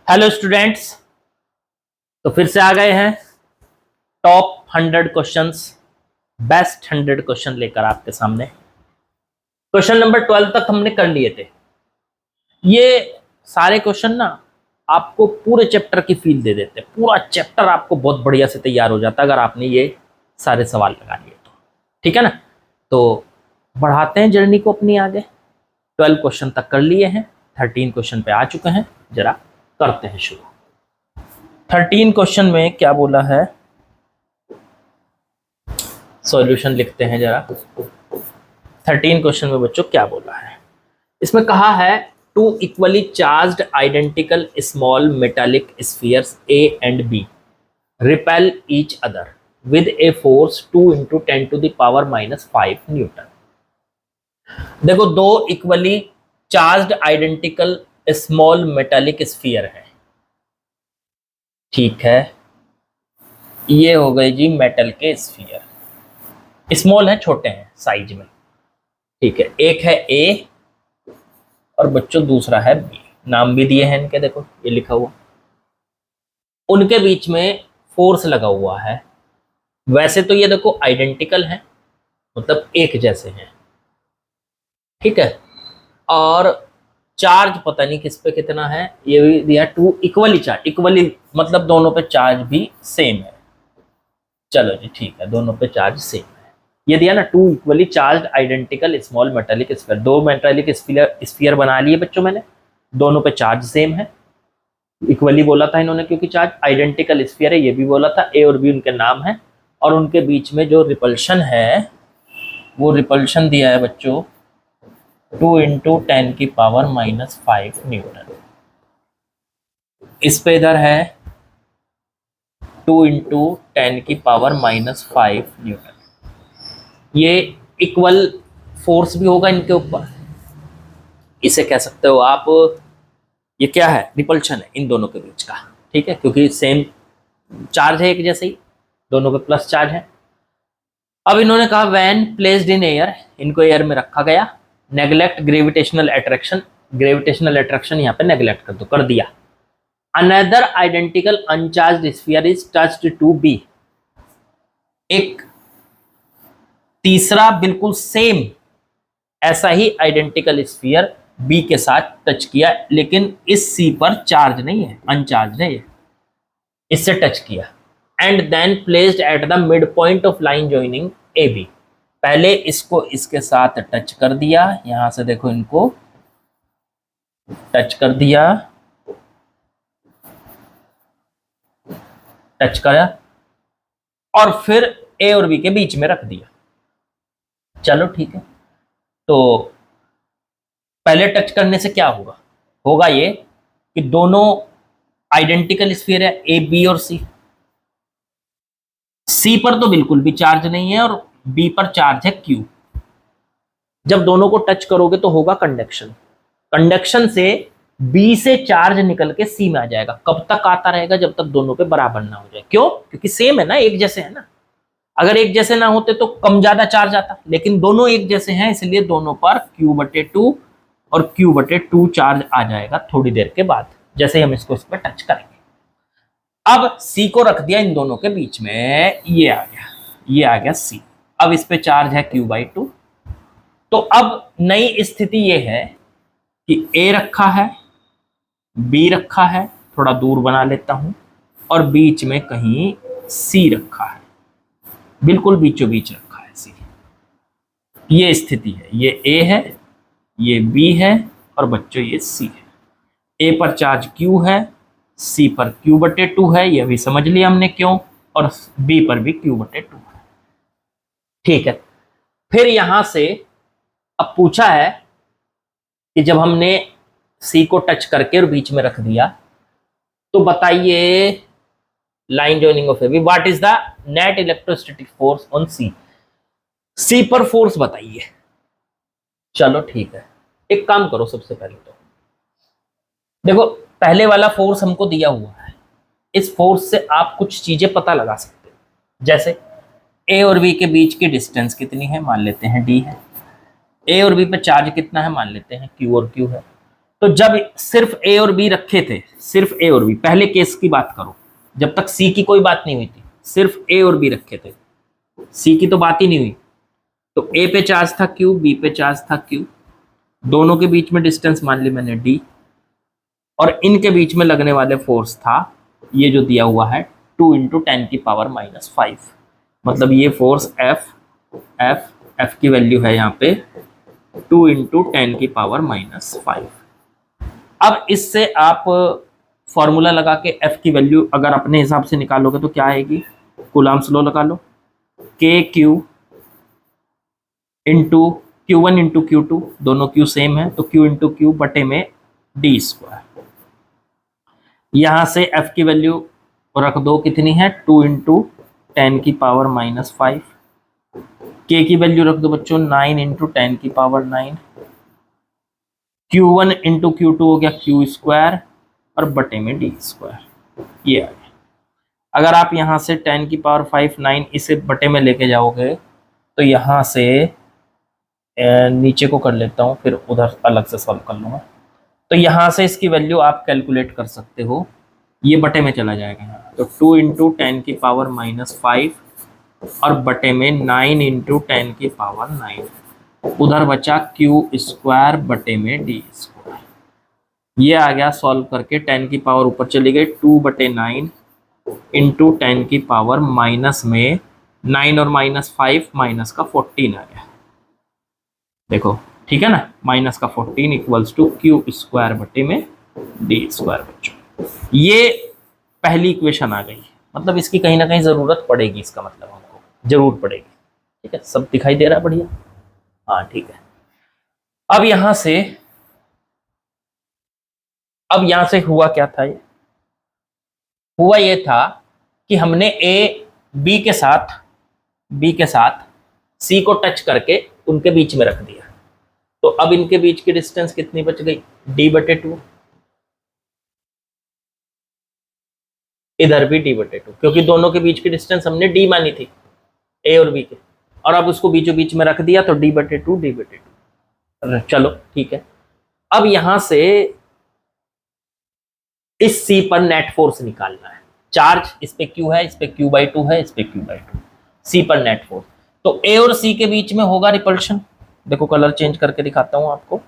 Hello students. तो फिर से आ गए हैं टॉप 100 क्वेश्चंस, बेस्ट 100 क्वेश्चन लेकर आपके सामने। क्वेश्चन नंबर 12 तक हमने कर लिए थे। ये सारे क्वेश्चन ना आपको पूरे चैप्टर की फील दे देते हैं। पूरा चैप्टर आपको बहुत बढ़िया से तैयार हो जाता है अगर आपने ये सारे सवाल लगा लिए तो। ठीक है ना। तो बढ़ाते हैं जर्नी को अपनी आगे। 12 क्वेश्चन तक कर लिए हैं, 13 क्वेश्चन पे आ चुके हैं। जरा करते हैं शुरू। 13 क्वेश्चन में क्या बोला है, सॉल्यूशन लिखते हैं जरा। 13 क्वेश्चन में बच्चों क्या बोला है, इसमें कहा है two equally charged identical small metallic spheres A and B repel each other with a force 2 × 10⁻⁵ newton. देखो, दो equally charged identical small metallic sphere है। ठीक है, ये हो गए जी मेटल के स्फीयर। स्मॉल है, छोटे हैं साइज में। ठीक है, एक है ए और बच्चों दूसरा है बी। नाम भी दिए हैं इनके, देखो ये लिखा हुआ। उनके बीच में फोर्स लगा हुआ है। वैसे तो ये देखो आइडेंटिकल है, मतलब एक जैसे हैं। ठीक है, और चार्ज पता नहीं किस पे कितना है, ये भी दिया टू इक्वली चार्ज। इक्वली मतलब दोनों पे चार्ज भी सेम है। चलो जी ठीक है, दोनों पे चार्ज सेम है। ये दिया ना two equally charged identical small metallic sphere. दो मेटालिक स्फीयर बना लिए बच्चों मैंने, दोनों पे चार्ज सेम है। इक्वली बोला था इन्होंने क्योंकि चार्ज आइडेंटिकल स्फीयर है, ये भी बोला था। ए और बी उनके नाम है, और उनके बीच में जो रिपल्शन है वो रिपल्शन दिया है बच्चों 2 × 10⁻⁵ न्यूटन। इस पे इधर है 2 × 10⁻⁵ न्यूटन। ये इक्वल फोर्स भी होगा इनके ऊपर, इसे कह सकते हो आप। ये क्या है, रिपल्शन है इन दोनों के बीच का। ठीक है, क्योंकि सेम चार्ज है, एक जैसे ही, दोनों पे प्लस चार्ज है। अब इन्होंने कहा व्हेन प्लेस्ड इन एयर, इनको एयर में रखा गया, neglect gravitational attraction. Gravitational attraction यहाँ पे नेग्लेक्ट कर दो, कर दिया। Another identical uncharged sphere is touched to B. एक तीसरा बिल्कुल सेम ऐसा ही आइडेंटिकल स्फीयर बी के साथ टच किया, लेकिन इस सी पर चार्ज नहीं है, अनचार्ज है ये। इससे टच किया and then placed at the mid point of line joining A B. पहले इसको इसके साथ टच कर दिया, यहां से देखो इनको टच कर दिया, टच करा, और फिर ए और बी के बीच में रख दिया। चलो ठीक है, तो पहले टच करने से क्या होगा, होगा ये कि दोनों आइडेंटिकल स्फीयर है, ए बी और सी। सी पर तो बिल्कुल भी चार्ज नहीं है और बी पर चार्ज है क्यू। जब दोनों को टच करोगे तो होगा कंडक्शन। कंडक्शन से बी से चार्ज निकल के सी में आ जाएगा। कब तक आता रहेगा, जब तक दोनों पे बराबर ना हो जाए। क्यों? क्योंकि सेम है ना, एक जैसे है ना। अगर एक जैसे ना होते तो कम ज्यादा चार्ज आता, लेकिन दोनों एक जैसे हैं, इसलिए दोनों पर Q/2 और Q/2 चार्ज आ जाएगा थोड़ी देर के बाद, जैसे हम इसको इस पर टच करेंगे। अब C को रख दिया इन दोनों के बीच में, ये आ गया, ये आ गया C। अब इस पे चार्ज है Q/2। तो अब नई स्थिति ये है कि A रखा है, B रखा है, थोड़ा दूर बना लेता हूं, और बीच में कहीं C रखा है, बिल्कुल बीचों बीच रखा है C। ये स्थिति है, ये A है, ये B है, और बच्चों ये C है। A पर चार्ज Q है, C पर Q/2 है, ये भी समझ लिया हमने क्यों, और B पर भी Q/2 है। ठीक है, फिर यहां से अब पूछा है कि जब हमने C को टच करके और बीच में रख दिया, तो बताइए line joining of AB, what is the net electrostatic force on C। C पर फोर्स बताइए। चलो ठीक है, एक काम करो, सबसे पहले तो देखो, पहले वाला फोर्स हमको दिया हुआ है, इस फोर्स से आप कुछ चीजें पता लगा सकते हो। जैसे A और B के बीच की डिस्टेंस कितनी है, मान लेते हैं D है। A और B पे चार्ज कितना है, मान लेते हैं Q और Q है। तो जब सिर्फ ए और बी रखे थे, सिर्फ ए और बी, पहले केस की बात करो, जब तक सी की कोई बात नहीं हुई थी, सिर्फ ए और बी रखे थे, सी की तो बात ही नहीं हुई, तो ए पे चार्ज था क्यू, बी पे चार्ज था क्यू, दोनों के बीच में डिस्टेंस मान ली मैंने डी, और इनके बीच में लगने वाले फोर्स था ये जो दिया हुआ है 2 × 10⁻⁵, मतलब ये फोर्स एफ, एफ की वैल्यू है यहाँ पे 2 × 10⁻⁵। अब इससे आप फॉर्मूला लगा के एफ की वैल्यू अगर अपने हिसाब से निकालोगे तो क्या आएगी, कूलम्ब्स लॉ लगा लो, के Q into Q1 into Q2, दोनों Q सेम है तो Q इंटू क्यू बटे में डी स्क्वायर। यहां से F की वैल्यू रख दो, कितनी है 2 × 10⁻⁵। K की वैल्यू रख दो बच्चों 9 × 10⁻⁹। Q1 इंटू Q2 हो गया Q स्क्वायर और बटे में डी स्क्वायर, ये आ गया। अगर आप यहां से 10⁵ 9 इसे बटे में लेके जाओगे तो यहां से नीचे को कर लेता हूं, फिर उधर अलग से सॉल्व कर लूंगा। तो यहां से इसकी वैल्यू आप कैलकुलेट कर सकते हो, ये बटे में चला जाएगा यहाँ, तो 2 × 10⁻⁵ और बटे में 9 × 10⁻⁹, उधर बचा Q स्क्वायर बटे में डी स्क्वायर। ये आ गया सॉल्व करके, 10 की पावर ऊपर चली गई, 2/9 × 10⁻⁻ में 9 और -5 माइनस का 14 आ गया, देखो ठीक है ना, -14 इक्वल्स टू Q स्क्वायर बटे में डी स्क्वायर। बच्चों ये पहली इक्वेशन आ गई, मतलब इसकी कहीं ना कहीं जरूरत पड़ेगी, इसका मतलब हमको जरूर पड़ेगी। ठीक है, सब दिखाई दे रहा है बढ़िया, हाँ ठीक है। अब यहां से हुआ क्या था, ये हुआ ये था कि हमने बी के साथ सी को टच करके उनके बीच में रख दिया, तो अब इनके बीच की डिस्टेंस कितनी बच गई, d/2, इधर भी d/2, क्योंकि दोनों के बीच की डिस्टेंस हमने d मानी थी ए और बी के, और अब उसको बीचों बीच में रख दिया तो d/2। चलो ठीक है। अब यहां से इस सी पर नेट फोर्स निकालना है, चार्ज इस पे q है, इस पे q/2 है, इस पे q/2, सी पर नेट फोर्स, तो ए और सी के बीच में होगा रिपल्शन। देखो कलर चेंज करके दिखाता हूं आपको,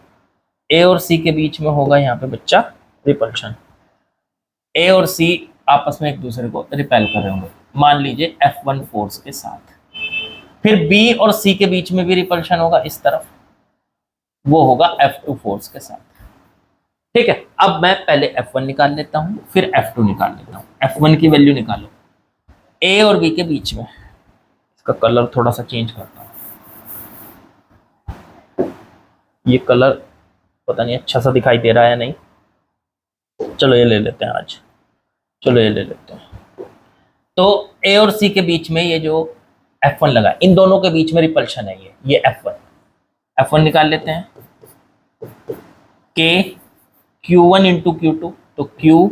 ए और सी के बीच में होगा यहाँ पे बच्चा रिपल्शन। ए और सी आपस में एक दूसरे को रिपेल कर रहे होंगे, मान लीजिए F1 फोर्स के साथ। फिर बी और सी के बीच में भी रिपल्शन होगा इस तरफ, वो होगा F2 फोर्स के साथ। ठीक है, अब मैं पहले F1 निकाल लेता हूं, फिर F2 निकाल लेता हूं। F1 की वैल्यू निकालो, ए और बी के बीच में, इसका कलर थोड़ा सा चेंज करता हूं, ये कलर पता नहीं अच्छा सा दिखाई दे रहा है या नहीं, चलो ये ले लेते हैं आज, चलो ये ले लेते हैं। तो ए और सी के बीच में ये जो F1 लगा, इन दोनों के बीच में रिपल्शन है ये F1 निकाल लेते हैं। K Q1 इंटू Q2, तो Q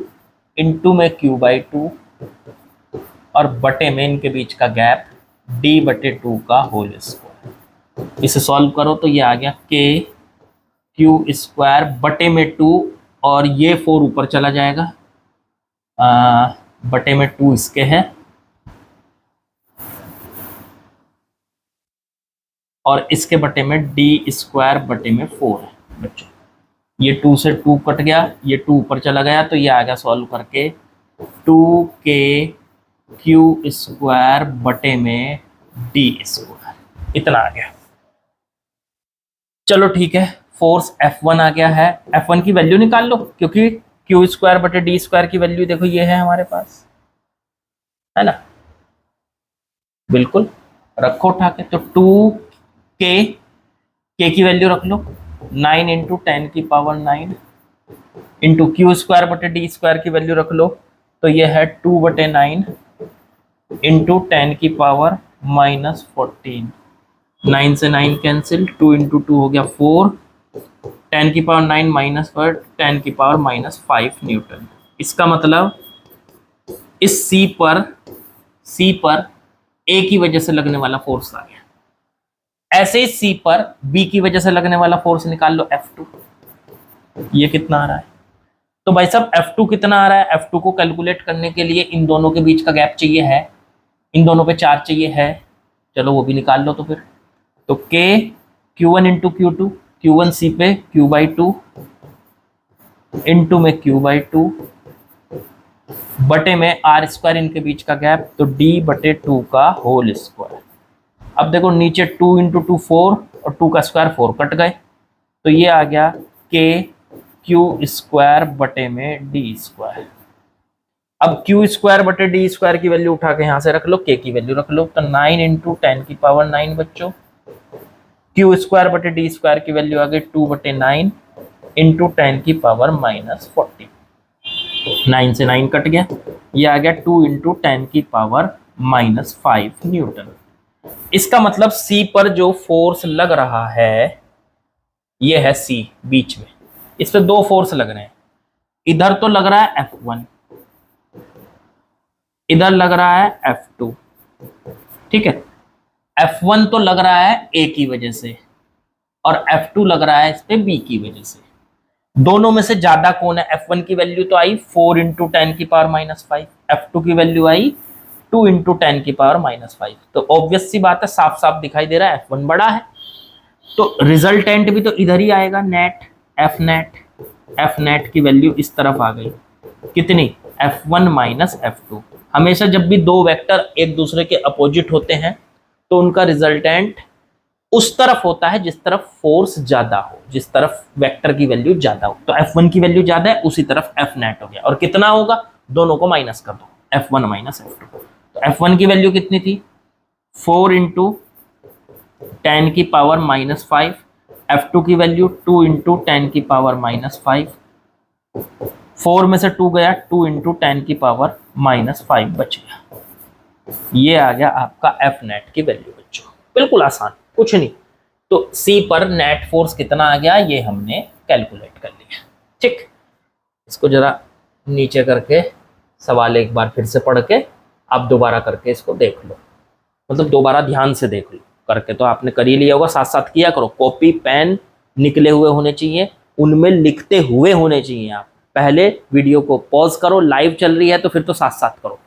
इंटू में Q/2 और बटे में इनके बीच का गैप d/2 का होल स्क्वायर। इसे सॉल्व करो तो ये आ गया K Q स्क्वायर बटे में 2, और ये 4 ऊपर चला जाएगा, बटे में 2 इसके है, और इसके बटे में d स्क्वायर बटे में 4 है बच्चों। ये 2 से 2 कट गया, ये 2 ऊपर चला गया, तो ये आ गया सॉल्व करके 2K Q स्क्वायर बटे में d स्क्वायर, इतना आ गया। चलो ठीक है, फोर्स F1 आ गया है, F1 की वैल्यू निकाल लो, क्योंकि Q स्क्वायर बटे डी स्क्वायर की वैल्यू देखो ये है हमारे पास, है ना, बिल्कुल रखो उठा के। तो 2K की वैल्यू रख लो 9 × 10⁻⁹ इंटू Q स्क्वायर बटे डी स्क्वायर की वैल्यू रख लो, तो ये है 2/9 इंटू 10⁻⁻14, 9 से 9 कैंसिल, 2 × 2 हो गया 4, 10⁻⁹ माइनस पर 10⁻⁻5 न्यूटन। इसका मतलब इस C पर A की वजह से लगने वाला फोर्स आ गया। ऐसे ही C पर B की वजह से लगने वाला फोर्स निकाल लो, F2। ये कितना आ रहा है? तो भाई साहब F2 कितना आ रहा है? F2 को कैलकुलेट करने के लिए इन दोनों के बीच का गैप चाहिए है, इन दोनों पे चार्ज चाहिए है, चलो वो भी निकाल लो। तो फिर तो K Q1 into Q2, Q1 C पे Q/2 इंटू में Q/2 बटे में R² इनके बीच का गैप, तो D/2 का होल स्क्वायर। अब देखो नीचे 2 इंटू 2 4 और 2 का स्क्वायर 4 कट गए, तो ये आ गया K Q² बटे में D²। अब Q² बटे D² की वैल्यू उठा के यहां से रख लो, K की वैल्यू रख लो, तो 9 इंटू 10⁹ बच्चों। Q² बटे D² की वैल्यू आ गई 2/9 इंटू 10⁻⁻40। 9 से 9 कट गया, ये आ गया 2 इंटू 10⁻⁻5 न्यूटन। इसका मतलब C पर जो फोर्स लग रहा है ये है C बीच में, इस पे दो फोर्स लग रहे हैं। इधर तो लग रहा है F1, इधर लग रहा है F2, ठीक है। F1 तो लग रहा है A की वजह से और F2 लग रहा है इस पे B की वजह से। दोनों में से ज्यादा कौन है? F1 की वैल्यू तो आई 4 इंटू 10⁻⁻5, F2 की वैल्यू आई 2 इंटू 10⁻⁻5। तो ऑब्वियस सी बात है, साफ साफ दिखाई दे रहा है F1 बड़ा है, तो रिजल्टेंट भी तो इधर ही आएगा, net F net. F net की वैल्यू इस तरफ आ गई, कितनी? F1 minus F2। हमेशा जब भी दो वेक्टर एक दूसरे के अपोजिट होते हैं तो उनका रिजल्टेंट उस तरफ होता है जिस तरफ फोर्स ज्यादा हो, जिस तरफ वेक्टर की वैल्यू ज्यादा हो। तो F1 की वैल्यू ज्यादा है, उसी तरफ F नेट हो गया। और कितना होगा? दोनों को माइनस कर दो, F1 माइनस F2। तो F1 की वैल्यू कितनी थी? 4 इंटू 10⁻⁻5, F2 की वैल्यू 2 इंटू 10⁻⁻5। 4 में से 2 गया, 2 इंटू 10⁻⁻5 बच गया। ये आ गया आपका F नेट की वैल्यू बच्चों, बिल्कुल आसान, कुछ नहीं। तो C पर नेट फोर्स कितना आ गया ये हमने कैलकुलेट कर लिया, ठीक। इसको जरा नीचे करके सवाल एक बार फिर से पढ़ के आप दोबारा करके इसको देख लो, मतलब दोबारा ध्यान से देख लो। करके तो आपने कर ही लिया होगा, साथ साथ किया करो। कॉपी पेन निकले हुए होने चाहिए, उनमें लिखते हुए होने चाहिए। आप पहले वीडियो को पॉज करो, लाइव चल रही है तो फिर तो साथ साथ करो।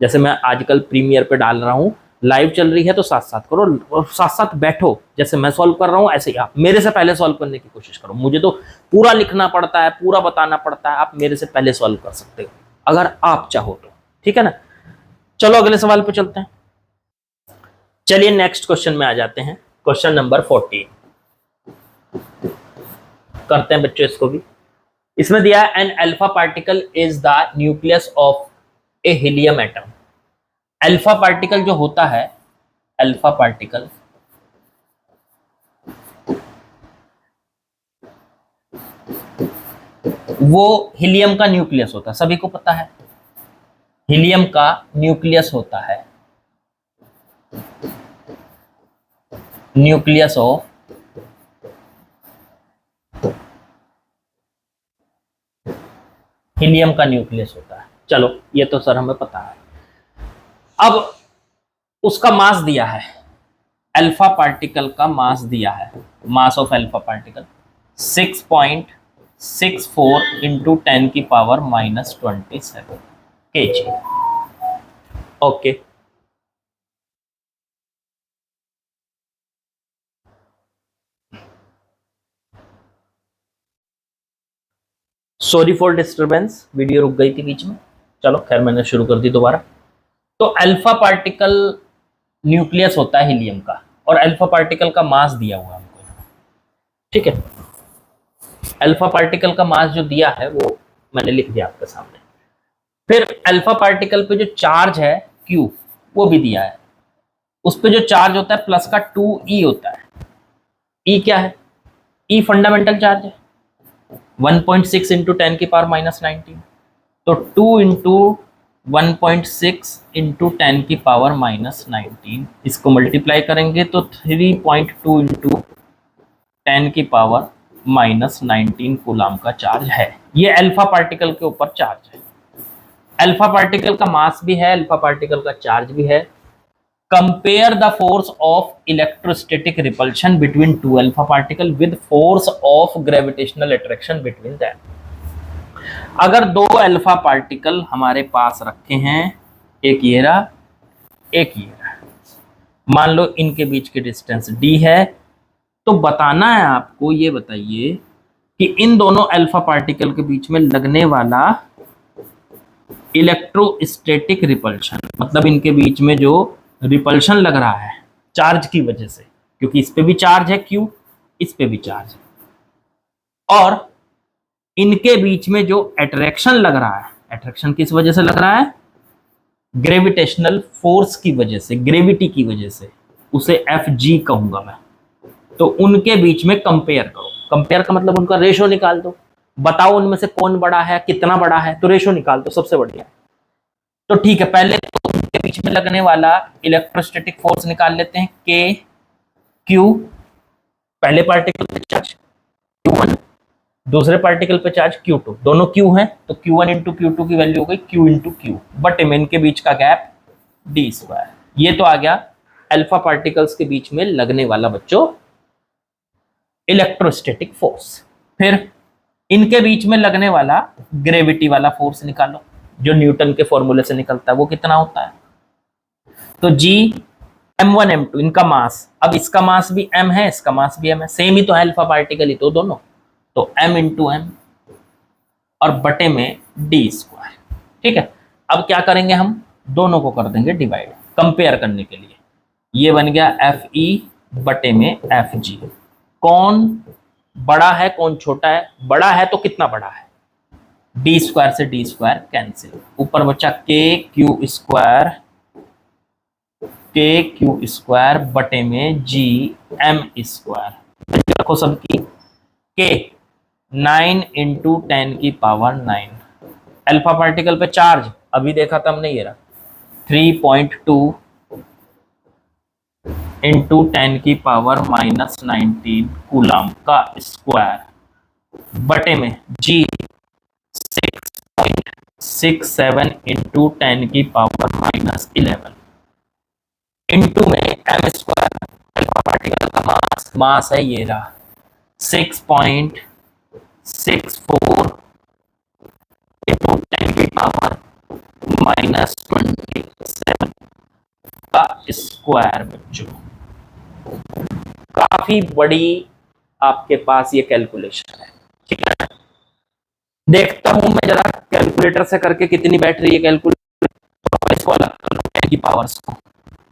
जैसे मैं आजकल प्रीमियर पे डाल रहा हूँ, लाइव चल रही है तो साथ साथ करो और साथ साथ बैठो। जैसे मैं सॉल्व कर रहा हूँ ऐसे ही आप मेरे से पहले सॉल्व करने की कोशिश करो। मुझे तो पूरा लिखना पड़ता है, पूरा बताना पड़ता है, आप मेरे से पहले सॉल्व कर सकते हो अगर आप चाहो तो, ठीक है ना। चलो अगले सवाल पे चलते हैं। चलिए नेक्स्ट क्वेश्चन में आ जाते हैं, क्वेश्चन नंबर 14 करते हैं बच्चों इसको भी। इसमें दिया है an alpha particle is the nucleus of a helium atom. Alpha particle जो होता है, अल्फा पार्टिकल वो हीलियम का न्यूक्लियस होता है, सभी को पता है हीलियम का न्यूक्लियस होता है, न्यूक्लियस ऑफ हीलियम का न्यूक्लियस होता है। चलो ये तो सर हमें पता है। अब उसका मास दिया है, अल्फा पार्टिकल का मास दिया है, mass of alpha particle 6.64 into 10⁻⁻27 kg। Okay, sorry for disturbance, video रुक गई थी बीच में। चलो खैर मैंने शुरू कर दी दोबारा। तो अल्फा पार्टिकल न्यूक्लियस होता है हीलियम का और अल्फा पार्टिकल का मास दिया हुआ है हमको, ठीक है। अल्फा पार्टिकल का मास जो दिया है वो मैंने लिख दिया आपके सामने। फिर अल्फा पार्टिकल पे जो चार्ज है Q वो भी दिया है, उस पे जो चार्ज होता है प्लस का 2E होता है। E क्या है? E फंडामेंटल चार्ज है 1.6 इंटू 10⁻⁻19। तो 2 इंटू 1.6 इंटू 10⁻⁻19, इसको मल्टीप्लाई करेंगे तो 3.2 इंटू 10⁻⁻19 कूलम का चार्ज है। ये अल्फा पार्टिकल के ऊपर चार्ज है। अल्फा पार्टिकल का मास भी है, अल्फा पार्टिकल का चार्ज भी है। Compare the force of electrostatic repulsion between two alpha particle with force of gravitational attraction between them. अगर दो अल्फा पार्टिकल हमारे पास रखे हैं, एक ये रहा, एक ये रहा, मान लो इनके बीच की डिस्टेंस d है, तो बताना है आपको, ये बताइए कि इन दोनों अल्फा पार्टिकल के बीच में लगने वाला इलेक्ट्रोस्टैटिक रिपल्शन, मतलब इनके बीच में जो रिपल्शन लग रहा है चार्ज की वजह से, क्योंकि इस पे भी चार्ज है Q, इस पे भी चार्ज है, और इनके बीच में जो अट्रैक्शन लग रहा है, अट्रैक्शन किस वजह से लग रहा है? ग्रेविटेशनल फोर्स की वजह से, ग्रेविटी की वजह से, उसे Fg कहूंगा मैं। तो उनके बीच में कंपेयर करो, कंपेयर का मतलब उनका रेशो निकाल दो, बताओ उनमें से कौन बड़ा है, कितना बड़ा है, तो रेशो निकाल दो, सबसे बढ़िया। तो ठीक है, पहले तो उनके बीच में लगने वाला इलेक्ट्रोस्टैटिक फोर्स निकाल लेते हैं, K Q, पहले पार्टिकल पे चार्ज Q1, दूसरे पार्टिकल पे चार्ज Q2, दोनों Q हैं, तो Q1 इंटू Q2 की वैल्यू हो गई Q इंटू Q, बट इनके बीच का गैप d स्क्वायर। ये तो आ गया अल्फा पार्टिकल्स के बीच में लगने वाला बच्चों इलेक्ट्रोस्टैटिक फोर्स। फिर इनके बीच में लगने वाला ग्रेविटी वाला फोर्स निकालो, जो न्यूटन के फॉर्मूले से निकलता है, वो कितना होता है? तो G m1 m2, इनका मास, अब इसका मास भी m है, इसका मास भी m है, सेम ही तो है अल्फा पार्टिकल ही तो दोनों, तो m इंटू एम और बटे में d स्क्वायर। ठीक है, अब क्या करेंगे, हम दोनों को कर देंगे डिवाइड कंपेयर करने के लिए। ये बन गया Fe बटे में Fg। कौन बड़ा है कौन छोटा है? बड़ा है तो कितना बड़ा है? डी स्क्वायर से डी स्क्वायर कैंसिल, ऊपर बचा के क्यू स्क्वायर बटे में जी एम स्क्वायर। रखो सबकी, के 9 इंटू 10 की पावर 9, अल्फा पार्टिकल पे चार्ज अभी देखा था हमने, ये रहा 3.2 इंटू 10 की पावर माइनस 19 कूलम का स्क्वायर बटे में जी 6.67 इंटू 10 की पावर माइनस 11 इंटू में एम स्क्वायर, अल्फा पार्टिकल का मास है ये रहा 6.64 इंटू 10 की पावर माइनस 27 का स्क्वायर। बच्चों काफी बड़ी आपके पास ये कैलकुलेशन है, ठीक है। देखता हूं मैं जरा कैलकुलेटर से करके कितनी बैठ रही है कैलकुलेटर, तो इसको अलग कर लो 10 की पावर्स को,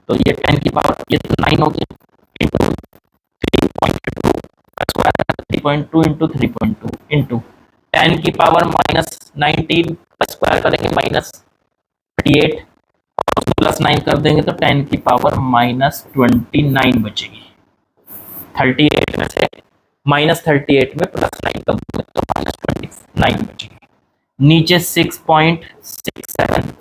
तो ये 10 की पावर ये तो 9 हो गया इंटू 3.2 का स्क्वायर, 3.2 इंटू 3.2 इंटू 10 की पावर माइनस 19 का स्क्वायर करेंगे माइनस 38, और प्लस 9 कर देंगे तो 10 की पावर माइनस 29 बचेगी। 38 में से माइनस 38 में प्लस 9 कम तो माइनस 29 बचेगी। नीचे 6.67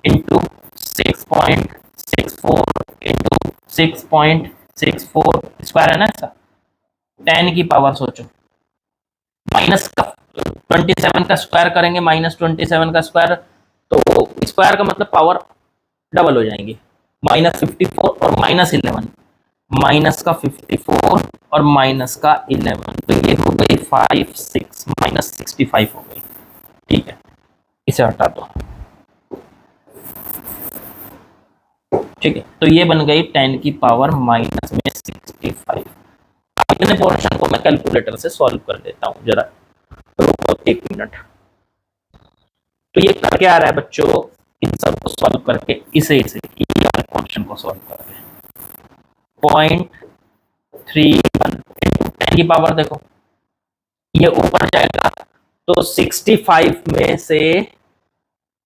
इंटू 6.64 इंटू 6.64 स्क्वायर है ना इसका, 10 की पावर सोचो, माइनस का 27 का स्क्वायर करेंगे, माइनस 27 का स्क्वायर, तो स्क्वायर का मतलब पावर डबल हो जाएंगी, माइनस 54 और माइनस 11, माइनस का 54 और माइनस का 11, तो ये हो गई 56 माइनस 65 हो गई। ठीक है, इसे हटा दो। ठीक है, तो ये बन गई 10 की पावर माइनस में 65। इतने पोर्शन को मैं कैलकुलेटर से सॉल्व कर देता हूं, जरा रुको 1 मिनट। तो ये क्या आ रहा है बच्चों, इन सब को सॉल्व करके इसे पोर्शन को सॉल्व करके 0.31 इंटू 10 की पावर, देखो ये ऊपर जाएगा तो 65 में से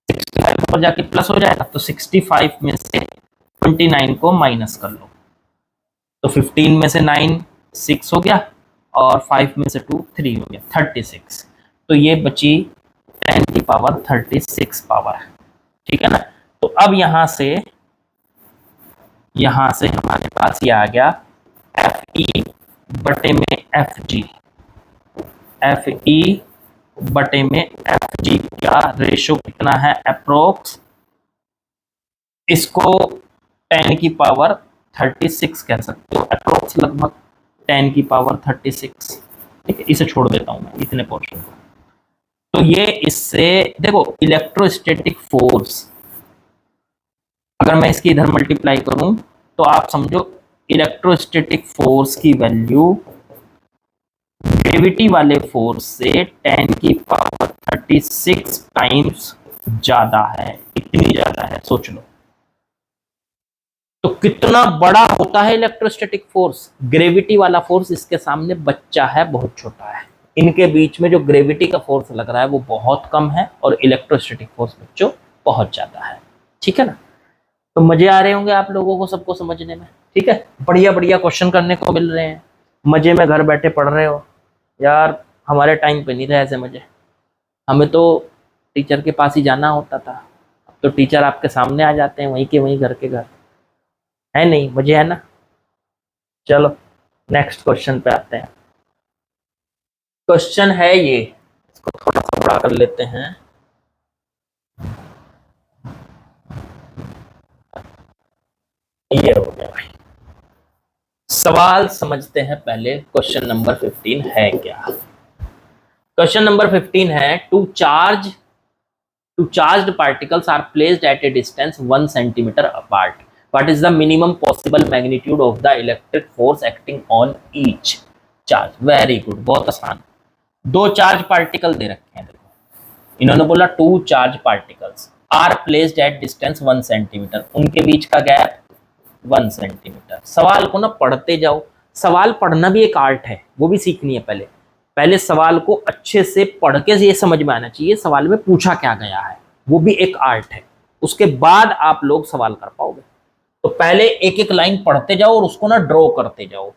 65 ऊपर जाके प्लस हो जाएगा, तो 65 में से 29 को माइनस कर लो, तो 15 में से 9 6 हो गया और 5 में से 2 3 हो गया 36, तो ये बची 10 की पावर 36 पावर। ठीक है ना, तो अब यहां से हमारे पास ये आ गया Fe बटे में Fg, Fe बटे में Fg का रेशो कितना है अप्रोक्स, इसको 10 की पावर 36 कह सकते हो, अप्रोक्स लगभग 10 की पावर 36। ठीक है, इसे छोड़ देता हूं मैं इतने पोर्शन को। तो ये इससे देखो इलेक्ट्रोस्टैटिक फोर्स, अगर मैं इसकी इधर मल्टीप्लाई करूं तो आप समझो इलेक्ट्रोस्टैटिक फोर्स की वैल्यू ग्रेविटी वाले फोर्स से 10 की पावर 36 टाइम्स ज्यादा है। इतनी ज्यादा है, सोच लो तो कितना बड़ा होता है इलेक्ट्रोस्टैटिक फोर्स। ग्रेविटी वाला फोर्स इसके सामने बच्चा है, बहुत छोटा है। इनके बीच में जो ग्रेविटी का फोर्स लग रहा है वो बहुत कम है और इलेक्ट्रोस्टैटिक फोर्स बच्चों बहुत ज्यादा है। ठीक है ना, तो मजे आ रहे होंगे आप लोगों को सबको समझने में। ठीक है, बढ़िया बढ़िया क्वेश्चन करने को मिल रहे हैं, मजे में घर बैठे पढ़ रहे हो। यार हमारे टाइम पे नहीं थे ऐसे मजे, हमें तो टीचर के पास ही जाना होता था। अब तो टीचर आपके सामने आ जाते हैं, वहीं के वहीं, घर के घर। है नहीं, मजे है ना। चलो नेक्स्ट क्वेश्चन पे आते हैं। क्वेश्चन है ये, इसको थोड़ा सा बड़ा कर लेते हैं। ये हो गया भाई, सवाल समझते हैं पहले। क्वेश्चन नंबर 15 है क्या? क्वेश्चन नंबर 15 है to charged particles are placed at a distance 1 centimeter apart. What is the minimum possible magnitude of the electric force acting on each charge? Very good, बहुत आसान। दो चार्ज पार्टिकल दे रखे हैं, देखो इन्होंने बोला two charge particles are placed at distance 1 centimetre, उनके बीच का गैप 1 सेंटीमीटर। सवाल को ना पढ़ते जाओ, सवाल पढ़ना भी एक आर्ट है, वो भी सीखनी है। पहले पहले सवाल को अच्छे से पढ़ के ये समझ में आना चाहिए सवाल में पूछा क्या गया है, वो भी एक आर्ट है। उसके बाद आप लोग सवाल कर पाओगे। तो पहले एक एक लाइन पढ़ते जाओ और उसको ना ड्रॉ करते जाओ,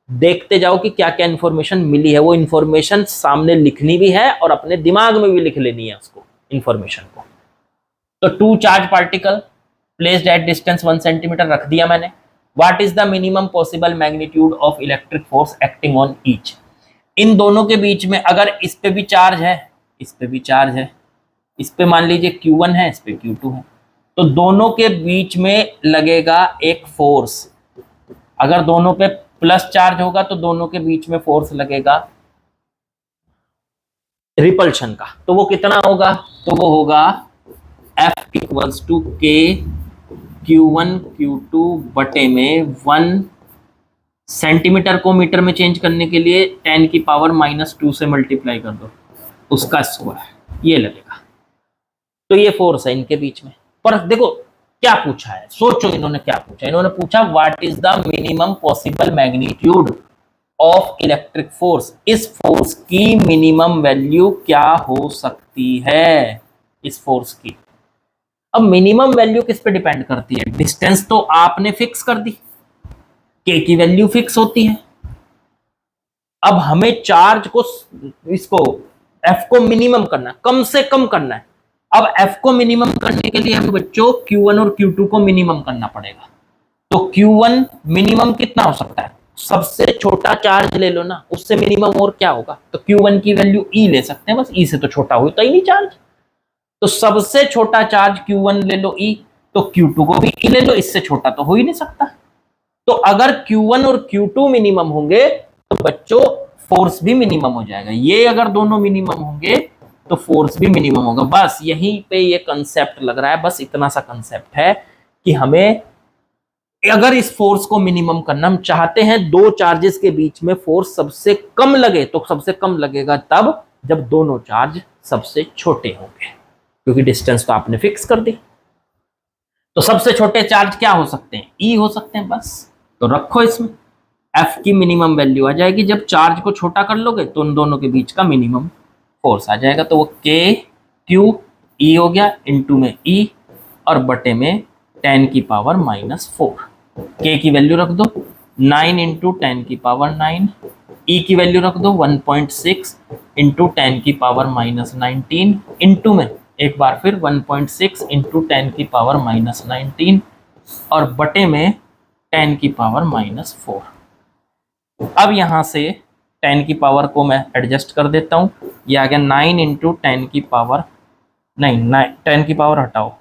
देखते जाओ कि क्या क्या इंफॉर्मेशन मिली है। वो इंफॉर्मेशन सामने लिखनी भी है और अपने दिमाग में भी लिख लेनी है उसको, इंफॉर्मेशन को। तो two charge particle placed at distance 1 centimetre रख दिया मैंने। What is the minimum possible magnitude of electric force acting on each. इन दोनों के बीच में अगर इस पे भी चार्ज है, इस पे भी चार्ज है, इस पे मान लीजिए Q1 है, इस पे Q2 है, तो दोनों के बीच में लगेगा एक फोर्स। अगर दोनों पे प्लस चार्ज होगा तो दोनों के बीच में फोर्स लगेगा रिपल्शन का। तो वो कितना होगा? तो वो होगा F equals to K Q1 Q2 बटे में 1 सेंटीमीटर को मीटर में चेंज करने के लिए 10 की पावर -2 से मल्टीप्लाई कर दो, उसका स्क्वायर ये लगेगा। तो ये फोर्स है इनके बीच में। पर देखो क्या पूछा है, सोचो इन्होंने क्या पूछा। इन्होंने पूछा what is the minimum possible magnitude of electric force. इस फोर्स की मिनिमम वैल्यू क्या हो सकती है, इस फोर्स की। अब मिनिमम वैल्यू किस पे डिपेंड करती है? डिस्टेंस तो आपने फिक्स कर दी, के की वैल्यू फिक्स होती है। अब हमें चार्ज को, इसको एफ को मिनिमम करना, कम से कम करना है। अब एफ को मिनिमम करने के लिए हमें बच्चों Q1 और Q2 को मिनिमम करना पड़ेगा। तो Q1 मिनिमम कितना हो सकता है? सबसे छोटा चार्ज ले लो ना, उससे मिनिमम और क्या होगा? तो Q1 की वैल्यू E ले सकते हैं, बस E से तो छोटा होता ही नहीं चार्ज। तो सबसे छोटा चार्ज Q1 ले लो E, तो Q2 को भी E ले लो, इससे छोटा तो हो ही नहीं सकता। तो अगर Q1 और Q2 मिनिमम होंगे तो बच्चों फोर्स भी मिनिमम हो जाएगा। ये अगर दोनों मिनिमम होंगे तो फोर्स भी मिनिमम होगा। बस यहीं पे ये कंसेप्ट लग रहा है, बस इतना सा कंसेप्ट है कि हमें अगर इस फोर्स को मिनिमम करना, हम चाहते हैं दो चार्जेस के बीच में फोर्स सबसे कम लगे, तो सबसे कम लगेगा तब जब दोनों चार्ज सबसे छोटे होंगे, क्योंकि डिस्टेंस तो आपने फिक्स कर दी। तो सबसे छोटे चार्ज क्या हो सकते हैं? E हो सकते हैं बस। तो रखो इसमें F की मिनिमम वैल्यू आ जाएगी। जब चार्ज को छोटा कर लोगे तो उन दोनों के बीच का मिनिमम फोर्स आ जाएगा। तो वो K Q E हो गया, इनटू में E और बटे में 10 की पावर -4। K की वैल्यू रख दो 9 इंटू 10 की पावर 9, E की वैल्यू रख दो 1.6 इंटू 10 की पावर -19, इंटू में एक बार फिर 1.6 इंटू 10 की पावर -19 और बटे में 10 की पावर -4। अब यहां से 10 की पावर को मैं एडजस्ट कर देता हूं, ये आ गया 9 इंटू 10 की पावर, नहीं 10 की पावर हटाओ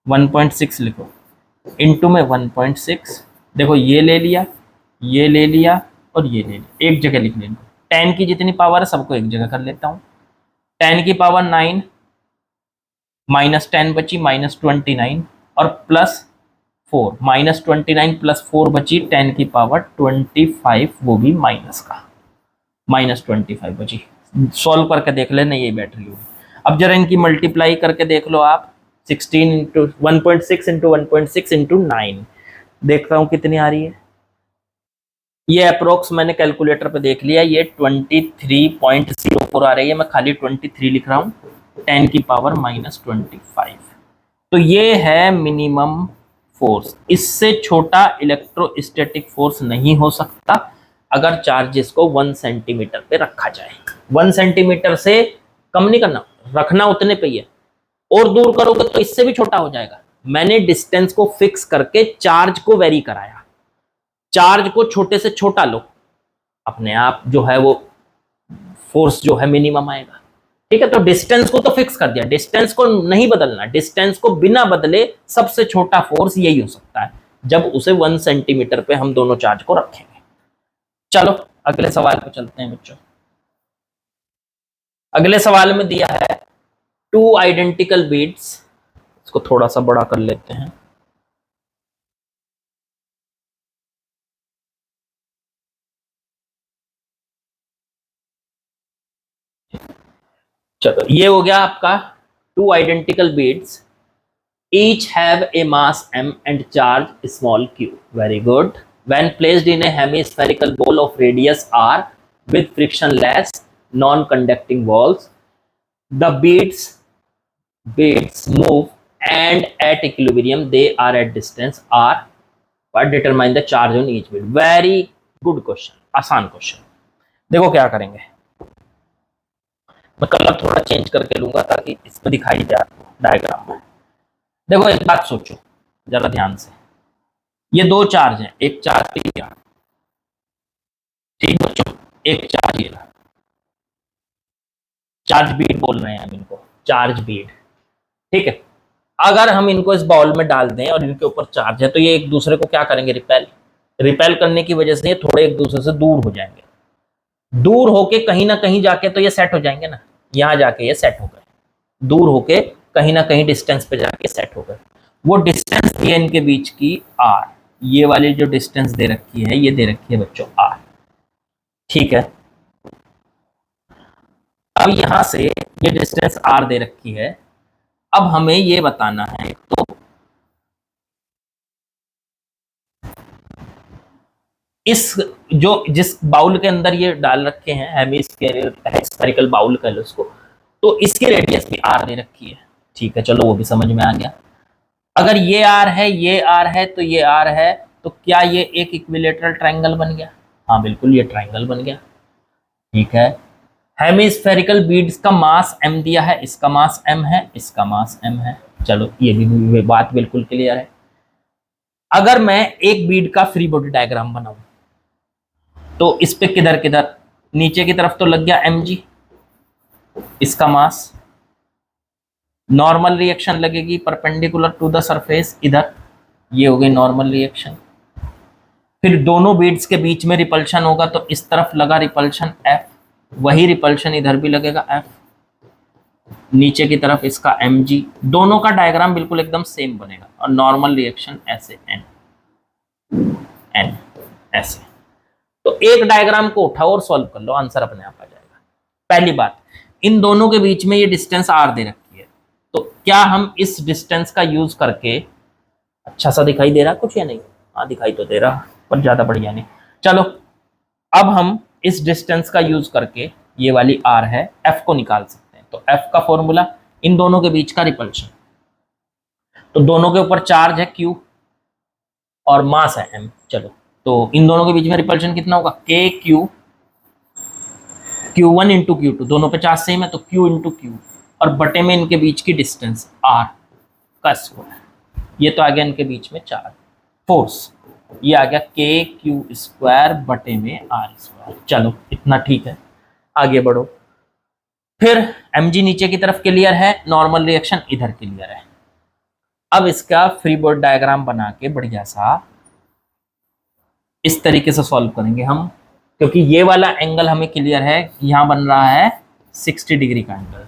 1.6 लिखो, इंटू में 1.6, देखो ये ले लिया, ये ले लिया और ये ले लिया, एक जगह लिख लेंगे। 10 की जितनी पावर है सबको एक जगह कर लेता हूँ। 10 की पावर 9, -10 बची -29 और +4, -29 +4 बची 10 की पावर 25, वो भी माइनस का, -25 बची। सॉल्व करके देख लेना, यही बैटरी होगी। अब जरा इनकी मल्टीप्लाई करके देख लो आप, 16 इंटू 1.6 इंटू 1.6 इंटू 9, देखता हूँ कितनी आ रही है। ये अप्रोक्स मैंने कैलकुलेटर पे देख लिया, ये 23.04 आ रही है, मैं खाली 23 लिख रहा हूँ, 10 की पावर -25। तो ये है मिनिमम फोर्स, इससे छोटा इलेक्ट्रोस्टैटिक फोर्स नहीं हो सकता अगर चार्जेस को 1 सेंटीमीटर पे रखा जाए। 1 सेंटीमीटर से कम नहीं करना, रखना उतने पे ही है, और दूर करोगे तो इससे भी छोटा हो जाएगा। मैंने डिस्टेंस को फिक्स करके चार्ज को वेरी कराया, चार्ज को छोटे से छोटा लो, अपने आप जो है वो फोर्स जो है मिनिमम आएगा। ठीक है, तो डिस्टेंस को तो फिक्स कर दिया, डिस्टेंस को नहीं बदलना, डिस्टेंस को बिना बदले सबसे छोटा फोर्स यही हो सकता है जब उसे 1 सेंटीमीटर पे हम दोनों चार्ज को रखेंगे। चलो अगले सवाल पे चलते हैं बच्चों। अगले सवाल में दिया है 2 आइडेंटिकल बीड्स, इसको थोड़ा सा बड़ा कर लेते हैं। चलो ये हो गया आपका 2 identical beads, each have a mass m and charge small q. Very good. When placed in a hemispherical ball of radius r with frictionless non-conducting walls, the beads move and at equilibrium they are at distance r, but determine the charge on each bead. Very good question, आसान question. देखो क्या करेंगे, मैं colour थोड़ा change करके लूंगा ताकि इसमें दिखाई दे डायग्राम में। देखो एक बात सोचो जरा ध्यान से, ये दो चार्ज हैं, एक चार्ज ये, ठीक बच्चों, एक चार्ज ये, चार्ज बीड बोल रहे हैं हम इनको, चार्ज बीड। ठीक है, अगर हम इनको इस बाउल में डाल दें और इनके ऊपर चार्ज है तो ये एक दूसरे को क्या करेंगे, रिपेल करने की वजह से ये थोड़े एक दूसरे से दूर हो जाएंगे, दूर होके कहीं ना कहीं जाके तो ये सेट हो जाएंगे ना, यहां जाके ये सेट हो गए, दूर होके कहीं ना कहीं डिस्टेंस पे जाके सेट हो गए। वो डिस्टेंस दी है इनके बीच की r, ये वाली जो डिस्टेंस दे रखी है ये दे रखी है बच्चों r। ठीक है, अब यहां से ये डिस्टेंस r दे रखी है, अब हमें ये बताना है तो इस जो जिस बाउल के अंदर ये डाल रखे हैं, हेमिस्फेरिकल बाउल कह लो उसको, तो इसकी रेडियस भी r दे रखी है। ठीक है, चलो वो भी समझ में आ गया। अगर ये आर है, ये आर है, तो ये आर है, तो क्या ये एक इक्विलेटरल ट्रायंगल बन गया? हाँ बिल्कुल, ये ट्रायंगल बन गया। ठीक है, हेमिस्फेरिकल बीड्स का मास m दिया है, इसका मास m है, इसका मास m है। चलो ये भी बात बिल्कुल क्लियर है। अगर मैं एक बीड का फ्री बॉडी डायग्राम बनाऊं तो इस पे किधर किधर, नीचे की तरफ तो लग गया mg, इसका मास, नॉर्मल रिएक्शन लगेगी परपेंडिकुलर टू द सरफेस इधर, ये हो गई नॉर्मल रिएक्शन। फिर दोनों बीड्स के बीच में रिपल्शन होगा तो इस तरफ लगा रिपल्शन F, वही रिपल्शन इधर भी लगेगा F, नीचे की तरफ इसका mg, दोनों का डायग्राम बिल्कुल एकदम सेम बनेगा और नॉर्मल रिएक्शन ऐसे n ऐसे। तो एक डायग्राम को उठाओ और सॉल्व कर लो, आंसर अपने आप आ जाएगा। पहली बात, इन दोनों के बीच में ये डिस्टेंस r दे रखी है, तो क्या हम इस डिस्टेंस का यूज करके, अच्छा सा दिखाई दे रहा कुछ या नहीं? हाँ दिखाई तो दे रहा पर ज्यादा बढ़िया नहीं। चलो अब हम इस डिस्टेंस का यूज करके, ये वाली r है, f को निकाल सकते हैं। तो f का फॉर्मूला, इन दोनों के बीच का रिपल्शन, तो दोनों के ऊपर चार्ज है q और मास है m। चलो तो इन दोनों के बीच में रिपल्शन कितना होगा, k q, q1 into q2, दोनों पे चार्ज सेम है तो q इंटू q, और बटे में इनके बीच की डिस्टेंस r का स्क्वायर, ये तो आ गया इनके बीच में चार्ज, फोर्स, ये आ गया k q स्क्वायर बटे में r स्क्वायर। चलो इतना ठीक है, आगे बढ़ो। फिर mg नीचे की तरफ क्लियर है, नॉर्मल रिएक्शन इधर क्लियर है। अब इसका फ्री बॉडी डायग्राम बना के बढ़िया सा इस तरीके से सॉल्व करेंगे हम, क्योंकि ये वाला एंगल हमें क्लियर है, यहां बन रहा है 60 डिग्री का एंगल।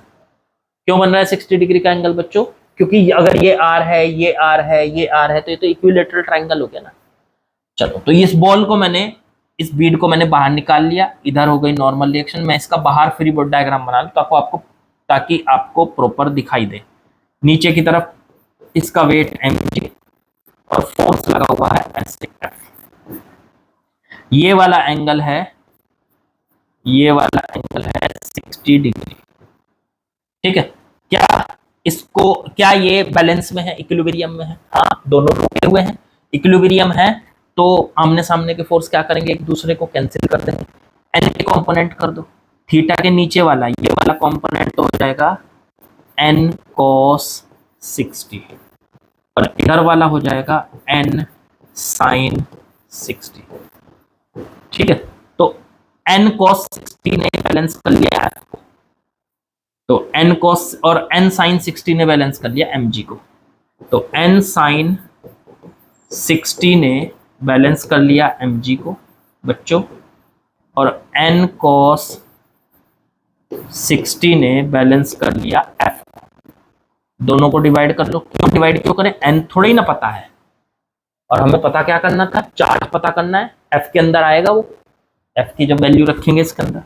क्यों बन रहा है 60 डिग्री का एंगल बच्चों? क्योंकि अगर ये आर है, ये आर है, ये आर है, तो ये तो इक्विलेटरल ट्राइंगल हो गया ना। चलो, तो इस बॉल को मैंने, इस बीड को मैंने बाहर निकाल लिया, इधर हो गई नॉर्मल रिएक्शन। मैं इसका बाहर फ्री बॉडी डायग्राम बना लूं ताकि आपको प्रॉपर दिखाई दे। नीचे की तरफ इसका वेट mg और फोर्स लगा हुआ है F। ये वाला एंगल है, ये वाला एंगल है 60 डिग्री। ठीक है, क्या ये बैलेंस में है, इक्विलिब्रियम में है? हाँ, दोनों रुके हुए हैं, इक्विलिब्रियम है, तो आमने सामने के फोर्स क्या करेंगे, एक दूसरे को कैंसिल कर देंगे। एन के कंपोनेंट कर दो, थीटा के नीचे वाला ये वाला कंपोनेंट तो हो जाएगा n cos 60 और इधर वाला हो जाएगा n sin 60। ठीक है, तो n cos 60 ने बैलेंस कर लिया f को, तो n cos और n sin 60 ने बैलेंस कर लिया mg को, तो n sin 60 ने बैलेंस कर लिया mg को बच्चों, और n cos 60 ने बैलेंस कर लिया f। दोनों को डिवाइड कर लो। क्यों डिवाइड क्यों करें? n थोड़ा ही ना पता है, और हमें पता क्या करना था, चार्ज पता करना है। f के अंदर आएगा वो, f की जब वैल्यू रखेंगे इसके अंदर,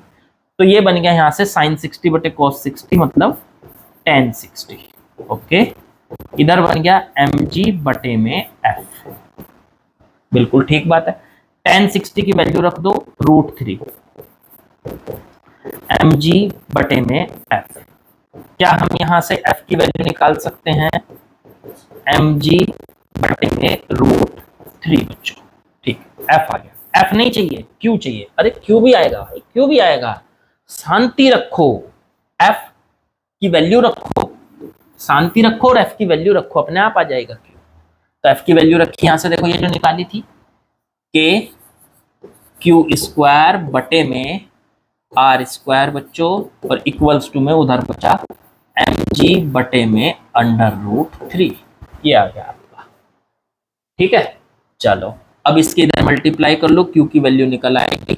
तो ये बन गया यहां से sin 60 बटे cos 60 मतलब tan 60। ओके, इधर बन गया mg बटे में f। बिल्कुल ठीक बात है, tan 60 की वैल्यू रख दो √3 mg बटे में f। क्या हम यहां से f की वैल्यू निकाल सकते हैं? mg बटे में √3 बच्चों। ठीक, f आ गया। f नहीं चाहिए, q चाहिए। अरे q भी आएगा भाई, q भी आएगा, शांति रखो, f की वैल्यू रखो, शांति रखो और f की वैल्यू रखो, अपने आप आ जाएगा q। तो f की वैल्यू रखी, यहां से देखो ये जो निकाली थी k q² बटे में r² बच्चों, और इक्वल्स टू में उधर बचा mg बटे में √3। ये आ गया आपका। ठीक है, चलो अब इसके इधर मल्टीप्लाई कर लो, q की वैल्यू निकल आएगी,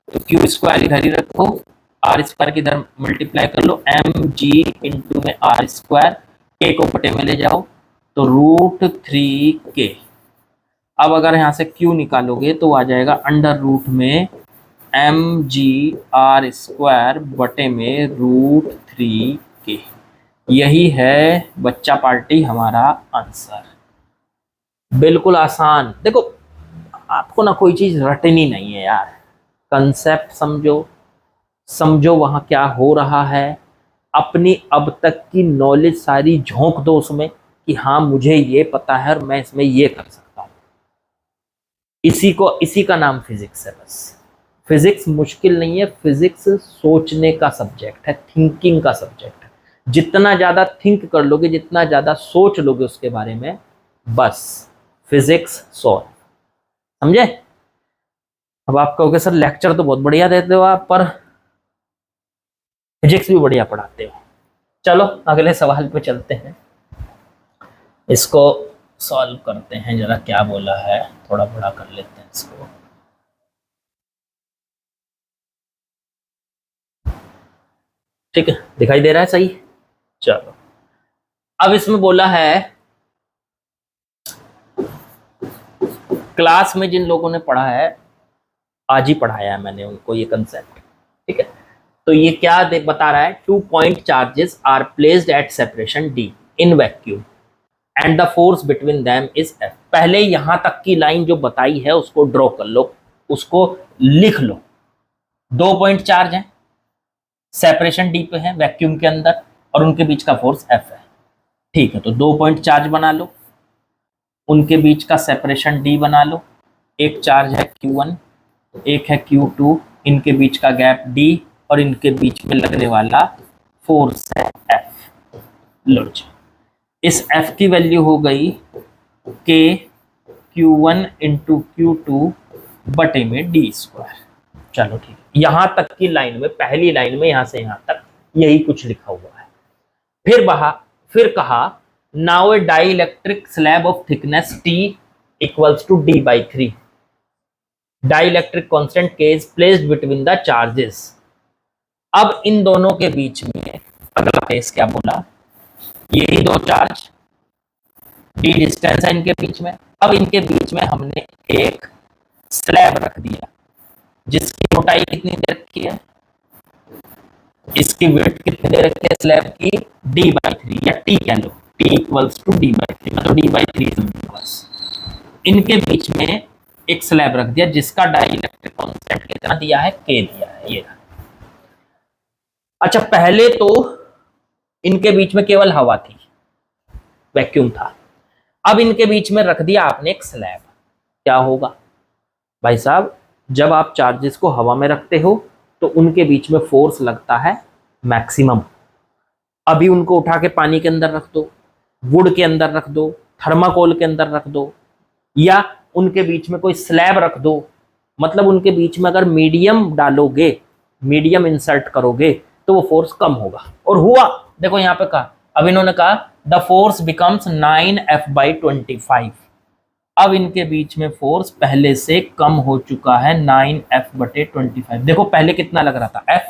तो q² इधर ही रखो, r² की इधर मल्टीप्लाई कर लो, mg इंटू में r², k को बटे में ले जाओ तो √3k। अब अगर यहां से q निकालोगे तो आ जाएगा अंडर रूट में mg² बटे में √3k। यही है बच्चा पार्टी हमारा आंसर। बिल्कुल आसान। देखो, आपको ना कोई चीज रटनी नहीं है यार, कंसेप्ट समझो वहां क्या हो रहा है, अपनी अब तक की नॉलेज सारी झोंक दो उसमें कि हाँ मुझे ये पता है और मैं इसमें ये कर सकता हूं। इसी का नाम फिजिक्स है। बस फिजिक्स मुश्किल नहीं है, फिजिक्स सोचने का सब्जेक्ट है, थिंकिंग का सब्जेक्ट है। जितना ज्यादा थिंक कर लोगे, जितना ज्यादा सोच लोगे उसके बारे में, बस फिजिक्स सॉल्व। समझे? अब आप कहोगे सर लेक्चर तो बहुत बढ़िया देते हो आप, पर फिजिक्स भी बढ़िया पढ़ाते हो। चलो अगले सवाल पे चलते हैं, इसको सॉल्व करते हैं। जरा क्या बोला है, थोड़ा बड़ा कर लेते हैं इसको। ठीक है, दिखाई दे रहा है सही? चलो, अब इसमें बोला है क्लास में जिन लोगों ने पढ़ा है, आज ही पढ़ाया है मैंने उनको ये कंसेप्ट। ठीक है, तो ये क्या बता रहा है, 2 point charges are placed at separation d in vacuum and the force between them is F। पहले यहां तक की लाइन जो बताई है उसको ड्रॉ कर लो, उसको लिख लो। 2 पॉइंट चार्ज है, सेपरेशन d पे है वैक्यूम के अंदर, और उनके बीच का फोर्स F है। ठीक है, तो 2 पॉइंट चार्ज बना लो, उनके बीच का सेपरेशन d बना लो। एक चार्ज है q1, एक है q2, इनके बीच का गैप d, और इनके बीच में लगने वाला फोर्स है F। लो जी, इस F की वैल्यू हो गई k q1 इंटू q2 बटे में d²। चलो ठीक है, यहां तक की लाइन में, पहली लाइन में यहां से यहां तक यही कुछ लिखा हुआ है। फिर कहा now a dielectric slab of thickness T equals to D/3, dielectric constant K is placed between the charges. अब इन दोनों के बीच में अगला केस क्या बोला, ये ही दो चार्ज, D डिस्टेंस है इनके बीच में। अब इनके बीच में हमने एक स्लैब रख दिया जिसकी मोटाई कितनी दे रखी है, इसकी वेट कितनी दे रखी है स्लैब की, D/3 या T कह लो, T इक्वल्स टू D/3, मतलब D/3 समझो बस। इनके बीच में एक स्लैब रख दिया जिसका डाई इलेक्ट्रिक कांस्टेंट कितना दिया है, K दिया है ये। अच्छा, पहले तो इनके बीच में केवल हवा थी, वैक्यूम था। अब इनके बीच में रख दिया आपने एक स्लैब, क्या होगा भाई साहब, जब आप चार्जेस को हवा में रखते हो तो उनके बीच में फोर्स लगता है मैक्सिमम। अभी उनको उठा के पानी के अंदर रख दो, वुड के अंदर रख दो, थर्माकोल के अंदर रख दो, या उनके बीच में कोई स्लैब रख दो, मतलब उनके बीच में अगर मीडियम डालोगे, मीडियम इंसर्ट करोगे तो वो फोर्स कम होगा। और हुआ, देखो यहां पे कहा, अब इन्होंने कहा द फोर्स बिकम्स 9F/25। अब इनके बीच में फोर्स पहले से कम हो चुका है 9F/25। देखो पहले कितना लग रहा था F,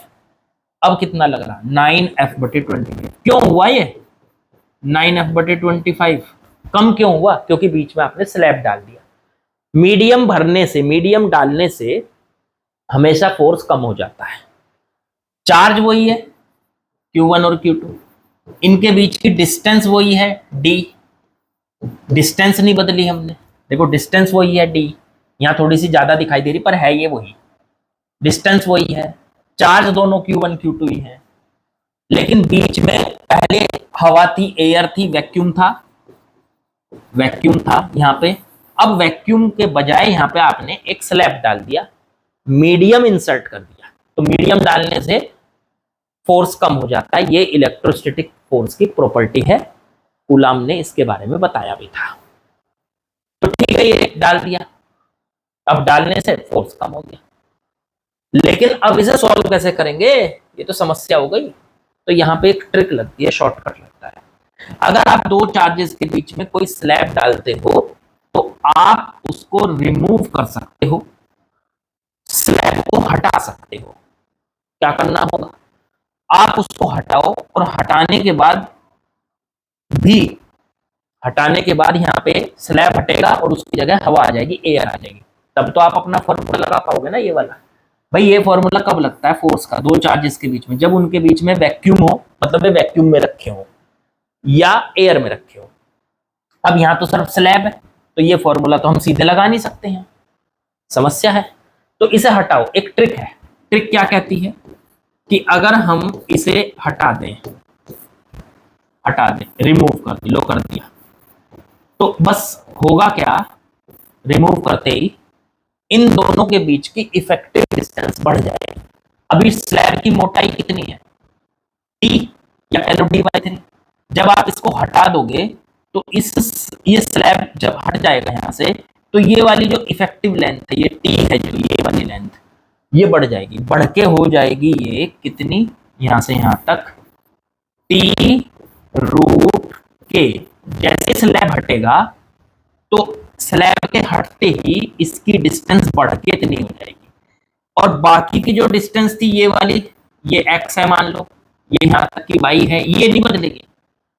अब कितना लग रहा, 9F/25। क्यों हुआ ये 9F/25 कम क्यों हुआ, क्योंकि बीच में आपने स्लैब डाल दिया। मीडियम भरने से, मीडियम डालने से हमेशा फोर्स कम हो जाता है। चार्ज वही है Q1 और Q2, इनके बीच की डिस्टेंस वही है D, डिस्टेंस नहीं बदली हमने, देखो डिस्टेंस वही है D, यहां थोड़ी सी ज्यादा दिखाई दे रही पर है ये वही, डिस्टेंस वही है। चार्ज दोनों Q1 Q2 ही है, लेकिन बीच में पहले हवा थी, एयर थी, वैक्यूम था, वैक्यूम था यहां पे। अब वैक्यूम के बजाय यहां पे आपने एक स्लैब डाल दिया, मीडियम इंसर्ट कर दिया, तो मीडियम डालने से फोर्स कम हो जाता है। ये इलेक्ट्रोस्टैटिक फोर्स की प्रॉपर्टी है, कूलाम ने इसके बारे में बताया भी था। तो ठीक है, ये डाल दिया, अब डालने से फोर्स कम हो गया, लेकिन अब इसे सॉल्व कैसे करेंगे, ये तो समस्या हो गई। तो यहाँ पे एक ट्रिक लगती है, शॉर्टकट लगता है। अगर आप दो चार्जेस के बीच में कोई स्लैब डालते हो तो आप उसको रिमूव कर सकते हो, स्लैब को हटा सकते हो। क्या करना होगा, आप उसको हटाओ, और हटाने के बाद यहाँ पे स्लैब हटेगा और उसकी जगह हवा आ जाएगी, एयर आ जाएगी, तब तो आप अपना फॉर्मूला लगा पाओगे ना ये वाला। भाई ये फॉर्मूला कब लगता है फोर्स का, दो चार्जेस के बीच में, जब उनके बीच में वैक्यूम हो, मतलब वे वैक्यूम में रखे हो या एयर में रखे हो। अब यहाँ तो सिर्फ स्लैब है, तो ये फॉर्मूला तो हम सीधे लगा नहीं सकते हैं, समस्या है। तो इसे हटाओ, एक ट्रिक है। ट्रिक क्या कहती है कि अगर हम इसे हटा दें, रिमूव कर लो, कर दिया, तो बस होगा क्या, रिमूव करते ही इन दोनों के बीच की इफेक्टिव डिस्टेंस बढ़ जाएगी। अभी स्लैब की मोटाई कितनी है, T या D/3। जब आप इसको हटा दोगे तो ये स्लैब जब हट जाएगा यहां से, तो ये वाली जो इफेक्टिव लेंथ है, ये T है, जो ये वाली लेंथ, ये बढ़ जाएगी, बढ़ के हो जाएगी ये कितनी, यहां से यहां तक T√K। जैसे स्लैब हटेगा तो स्लैब के हटते ही इसकी डिस्टेंस बढ़ के इतनी हो जाएगी, और बाकी की जो डिस्टेंस थी ये वाली, ये x है मान लो, ये यहां तक की y है, ये नहीं बदलेगी,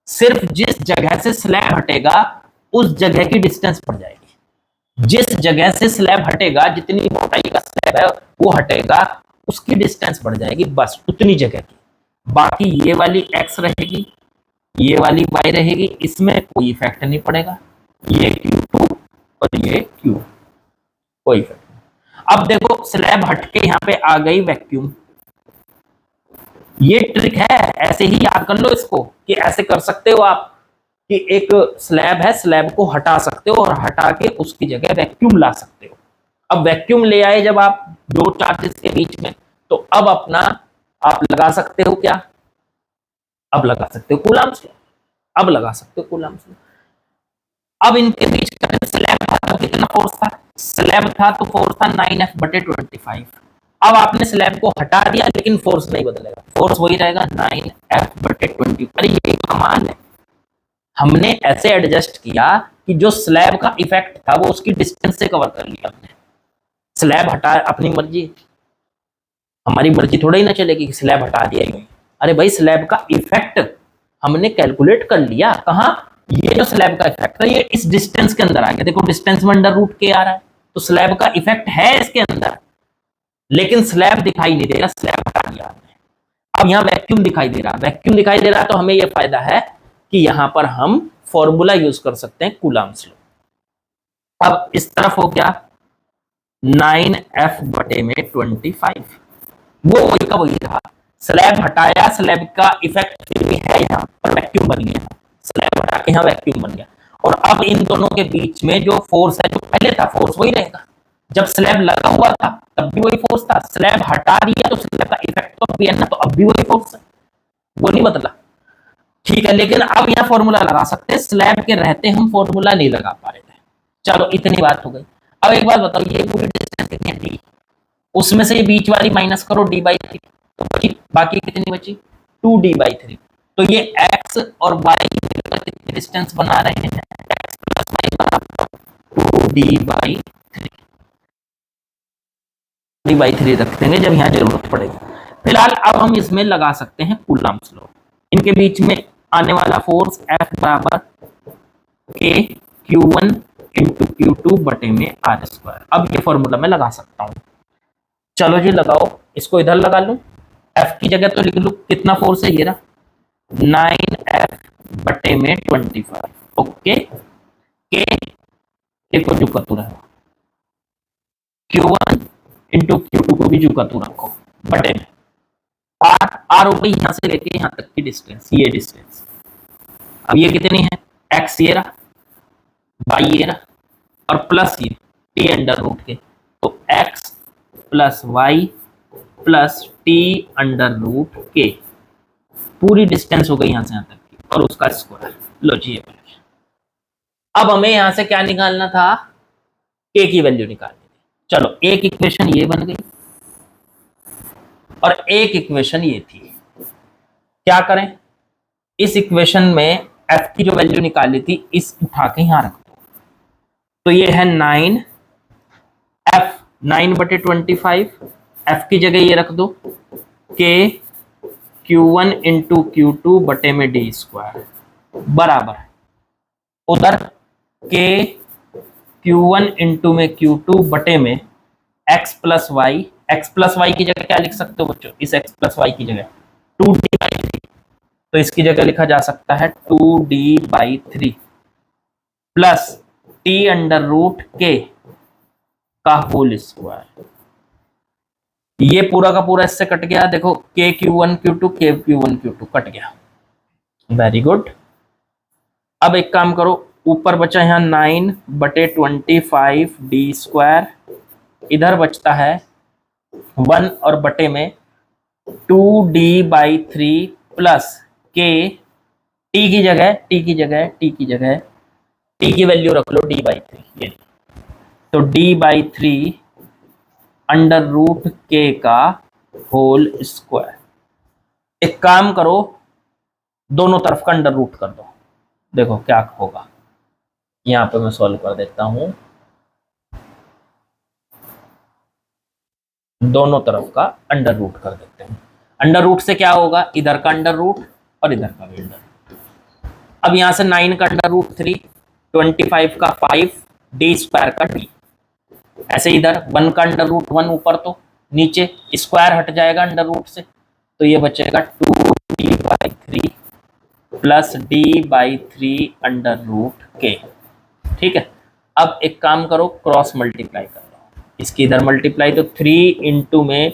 सिर्फ जिस जगह से स्लैब हटेगा उस जगह की डिस्टेंस बढ़ जाएगी। जिस जगह से स्लैब हटेगा, जितनी मोटाई का स्लैब है वो हटेगा, उसकी डिस्टेंस बढ़ जाएगी, बस उतनी जगह की। बाकी ये वाली x रहेगी, ये वाली y रहेगी, इसमें कोई इफेक्ट नहीं पड़ेगा, ये Q2 और ये Q, कोई इफेक्ट नहीं। अब देखो स्लैब हटके यहां पे आ गई वैक्यूम। ये ट्रिक है, ऐसे ही याद कर लो इसको, कि ऐसे कर सकते हो आप कि एक स्लैब है, स्लैब को हटा सकते हो और हटा के उसकी जगह वैक्यूम ला सकते हो। अब वैक्यूम ले आए जब आप दो चार्जेस के बीच में, तो अब अपना आप लगा सकते हो क्या, अब लगा सकते हो कूलम्ब्स लॉ, अब लगा सकते हो कूलम्ब्स लॉ। अब इनके बीच का स्लैब था तो कितना फोर्स था, स्लैब था तो फोर्स था 9F/25। अब आपने स्लैब को हटा दिया लेकिन फोर्स नहीं बदलेगा, फोर्स वही रहेगा 9F/20। अरे ये कमाल है, हमने ऐसे एडजस्ट किया कि जो स्लैब का इफेक्ट था वो उसकी डिस्टेंस से कवर कर लिया हमने। स्लैब हटा, अपनी मर्जी, हमारी मर्जी थोड़ा ही ना चलेगी कि स्लैब हटा दिया यूं। अरे भाई स्लैब का इफेक्ट हमने कैलकुलेट कर लिया। कहाँ? ये जो स्लैब का इफेक्ट था ये इस डिस्टेंस के अंदर आ गया। देखो डिस्टेंस में अंडर रूट के आ रहा है, तो स्लैब का इफेक्ट है इसके अंदर, लेकिन स्लैब दिखाई नहीं दे रहा, स्लैब हटा दिया हमने। अब यहाँ वैक्यूम दिखाई दे रहा, वैक्यूम दिखाई दे रहा, तो हमें यह फायदा है कि यहां पर हम फॉर्मूला यूज कर सकते हैं कूलम्ब्स लॉ। अब इस तरफ हो गया 9F बटे में 25, वो वही का वही रहा। स्लैब हटाया, स्लैब का इफेक्ट फिर भी है यहाँ पर, वैक्यूम बन गया। स्लैब हटा के यहाँ वैक्यूम बन गया। और अब इन दोनों के बीच में जो फोर्स है, जो पहले था फोर्स वही रहेगा। जब स्लैब लगा हुआ था तब भी वही फोर्स था, स्लैब हटा दिया तो स्लैब का इफेक्ट तो अब भी है ना, तो अब भी वही फोर्स है, वो नहीं बदला। ठीक है, लेकिन अब यहाँ फॉर्मूला लगा सकते हैं, स्लैब के रहते हम फॉर्मूला नहीं लगा पा रहे थे। चलो इतनी बात हो गई। अब एक बात बताओ, ये पूरी डिस्टेंस कितनी है डी, उसमें से ये बीच वाली माइनस करो डी बाई थ्री, तो बची, बाकी कितनी बची 2d/3। तो ये x और y मिलकर कितनी डिस्टेंस बना रहे हैं, x प्लस वाई बराबर 2d/3। d/3 रख देंगे जब यहाँ जरूरत पड़ेगी। फिलहाल अब हम इसमें लगा सकते हैं कूलम्ब्स लॉ। इनके बीच में आने वाला फोर्स F बराबर K Q1 इंटू Q2 बटे में R²। अब ये फॉर्मूला मैं लगा सकता हूं। चलो जी लगाओ, इसको इधर लगा लूं, F की जगह तो लिख लूं, कितना फोर्स है ये रहा 9F बटे में 25। ओके, के को जो कतू रहा, Q1 इंटू Q2 को भी जो कतू रखो बटे में आर हो गई यहां से लेके यहां तक की डिस्टेंस, ये डिस्टेंस। अब ये कितनी है, x ये रहा, y ये रहा, और प्लस ये t अंडर रूट के, तो x plus Y plus T under root के, पूरी डिस्टेंस हो गई यहां से यहां तक की, और उसका स्क्वायर। लो जी, अब हमें यहां से क्या निकालना था, k की वैल्यू निकालनी थी। चलो एक इक्वेशन ये बन गई और एक इक्वेशन ये थी। क्या करें, इस इक्वेशन में f की जो वैल्यू निकाली थी इस उठा के यहां रख दो, तो ये है 9f 9/25, f की जगह ये रख दो k Q1 इंटू Q2 बटे में d² बराबर उधर k Q1 इंटू में Q2 बटे में x plus Y. x plus Y की जगह क्या लिख सकते हो बच्चों, इस x प्लस वाई की जगह 2d/3, तो इसकी जगह लिखा जा सकता है 2d/3 plus t under root के का होल स्क्वायर। ये पूरा का पूरा इससे कट गया, देखो k Q1 Q2 k Q1 Q2 cut गया, वेरी गुड। अब एक काम करो, ऊपर बचा यहाँ 9/25 d², इधर बचता है 1 और बटे में 2d/3 प्लस k, t की जगह t की वैल्यू रख लो d/3, ये तो d/3 अंडर रूट के का होल स्क्वायर। एक काम करो, दोनों तरफ का अंडर रूट कर दो, देखो क्या होगा। यहां पे मैं सॉल्व कर देता हूं, दोनों तरफ का अंडर रूट कर देते हैं। अंडर रूट से क्या होगा, इधर का अंडर रूट और इधर का भी अंडर रूट। अब यहां से 9 का अंडर रूट 3, 25 का 5, d² का d, ऐसे इधर 1 का अंडर रूट 1 ऊपर, तो नीचे स्क्वायर हट जाएगा अंडर रूट से, तो ये बचेगा 2d/3 plus d/3 under root के। ठीक है, अब एक काम करो, क्रॉस मल्टीप्लाई कर लो, इसकी इधर मल्टीप्लाई, तो 3 इंटू में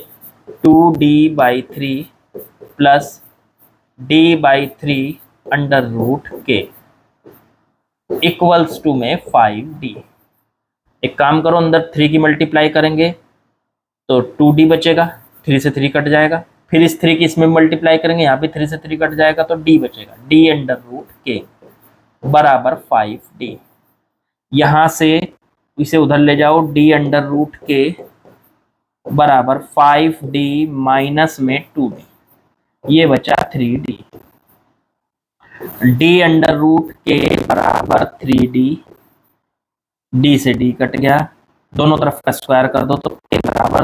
2d/3 plus d/3 under root के इक्वल्स टू में 5d। एक काम करो, अंदर 3 की मल्टीप्लाई करेंगे तो 2d बचेगा, 3 से 3 कट जाएगा, फिर इस 3 की इसमें मल्टीप्लाई करेंगे, यहाँ भी 3 से 3 कट जाएगा, तो d बचेगा, d अंडर रूट के बराबर 5d। यहां से इसे उधर ले जाओ, d अंडर रूट के बराबर 5d माइनस में 2d, ये बचा 3d। डी अंडर रूट के बराबर 3D, डी से डी कट गया, दोनों तरफ का स्क्वायर कर दो तो के बराबर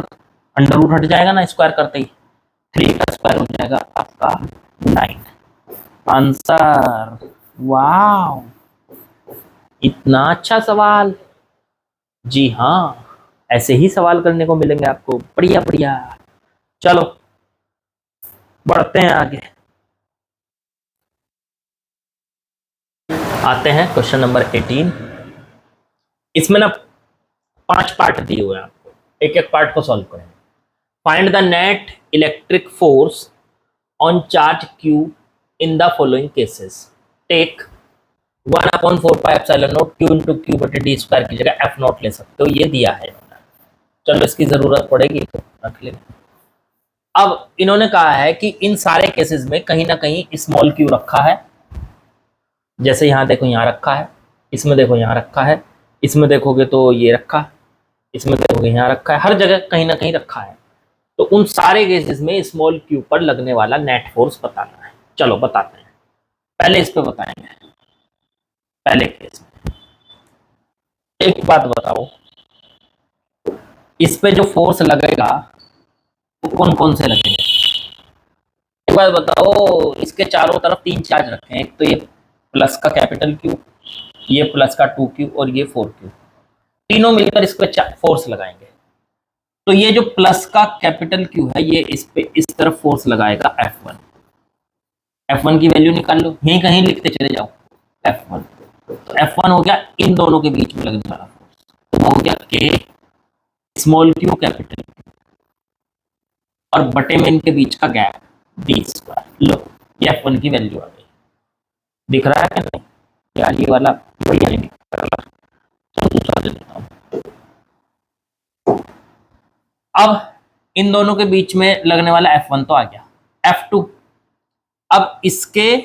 अंडर रूट हट जाएगा ना स्क्वायर करते ही, 3 का स्क्वायर हो जाएगा आपका 9। आंसर। वाह, इतना अच्छा सवाल। जी हाँ, ऐसे ही सवाल करने को मिलेंगे आपको। बढ़िया बढ़िया। चलो बढ़ते हैं आगे। आते हैं क्वेश्चन नंबर 18। इसमें ना 5 पार्ट दिए हुए हैं आपको, एक एक पार्ट को सॉल्व करेंगे। Find the net electric force on charge Q in the following cases. Take 1/4πε0 Q into Q बटे डी स्क्वायर की जगह F नॉट ले सकते हो, ये दिया है। चलो इसकी जरूरत पड़ेगी तो रख लेंगे। अब इन्होंने कहा है कि इन सारे केसेस में कहीं ना कहीं स्मॉल क्यू रखा है, जैसे यहां देखो यहां रखा है, इसमें देखो यहां रखा है, इसमें देखोगे तो ये रखा है, इसमें देखोगे यहां रखा है, हर जगह कहीं ना कहीं रखा है। तो उन सारे केसेस में स्मॉल क्यू पर लगने वाला नेट फोर्स बताना है। चलो बताते हैं। पहले इस पे बताएंगे। पहले केस में एक बात बताओ, इस पे जो फोर्स लगेगा वो कौन कौन से लगेंगे? एक बात बताओ, इसके चारों तरफ 3 चार्ज रखे हैं, एक तो ये प्लस का कैपिटल क्यू, ये प्लस का 2Q और ये 4Q, तीनों मिलकर इस पे फोर्स लगाएंगे। तो ये जो प्लस का कैपिटल Q है ये इस पे इस तरफ फोर्स लगाएगा F1। F1 की वैल्यू निकाल लो, यहीं कहीं लिखते चले जाओ F1। तो F1 हो गया इन दोनों के बीच में लगने वाला फोर्स, तो वो हो गया K small Q capital Q, और बटे में इनके बीच का गैप D स्क्वायर। लो ये F1 की वैल्यू आ गई। दिख रहा है कि नहीं यार? ये वाला बढ़िया नहीं दिख रहा। चलो दूसरा दे देता हूं। अब इन दोनों के बीच में लगने वाला F1 तो आ गया। F2, अब इसके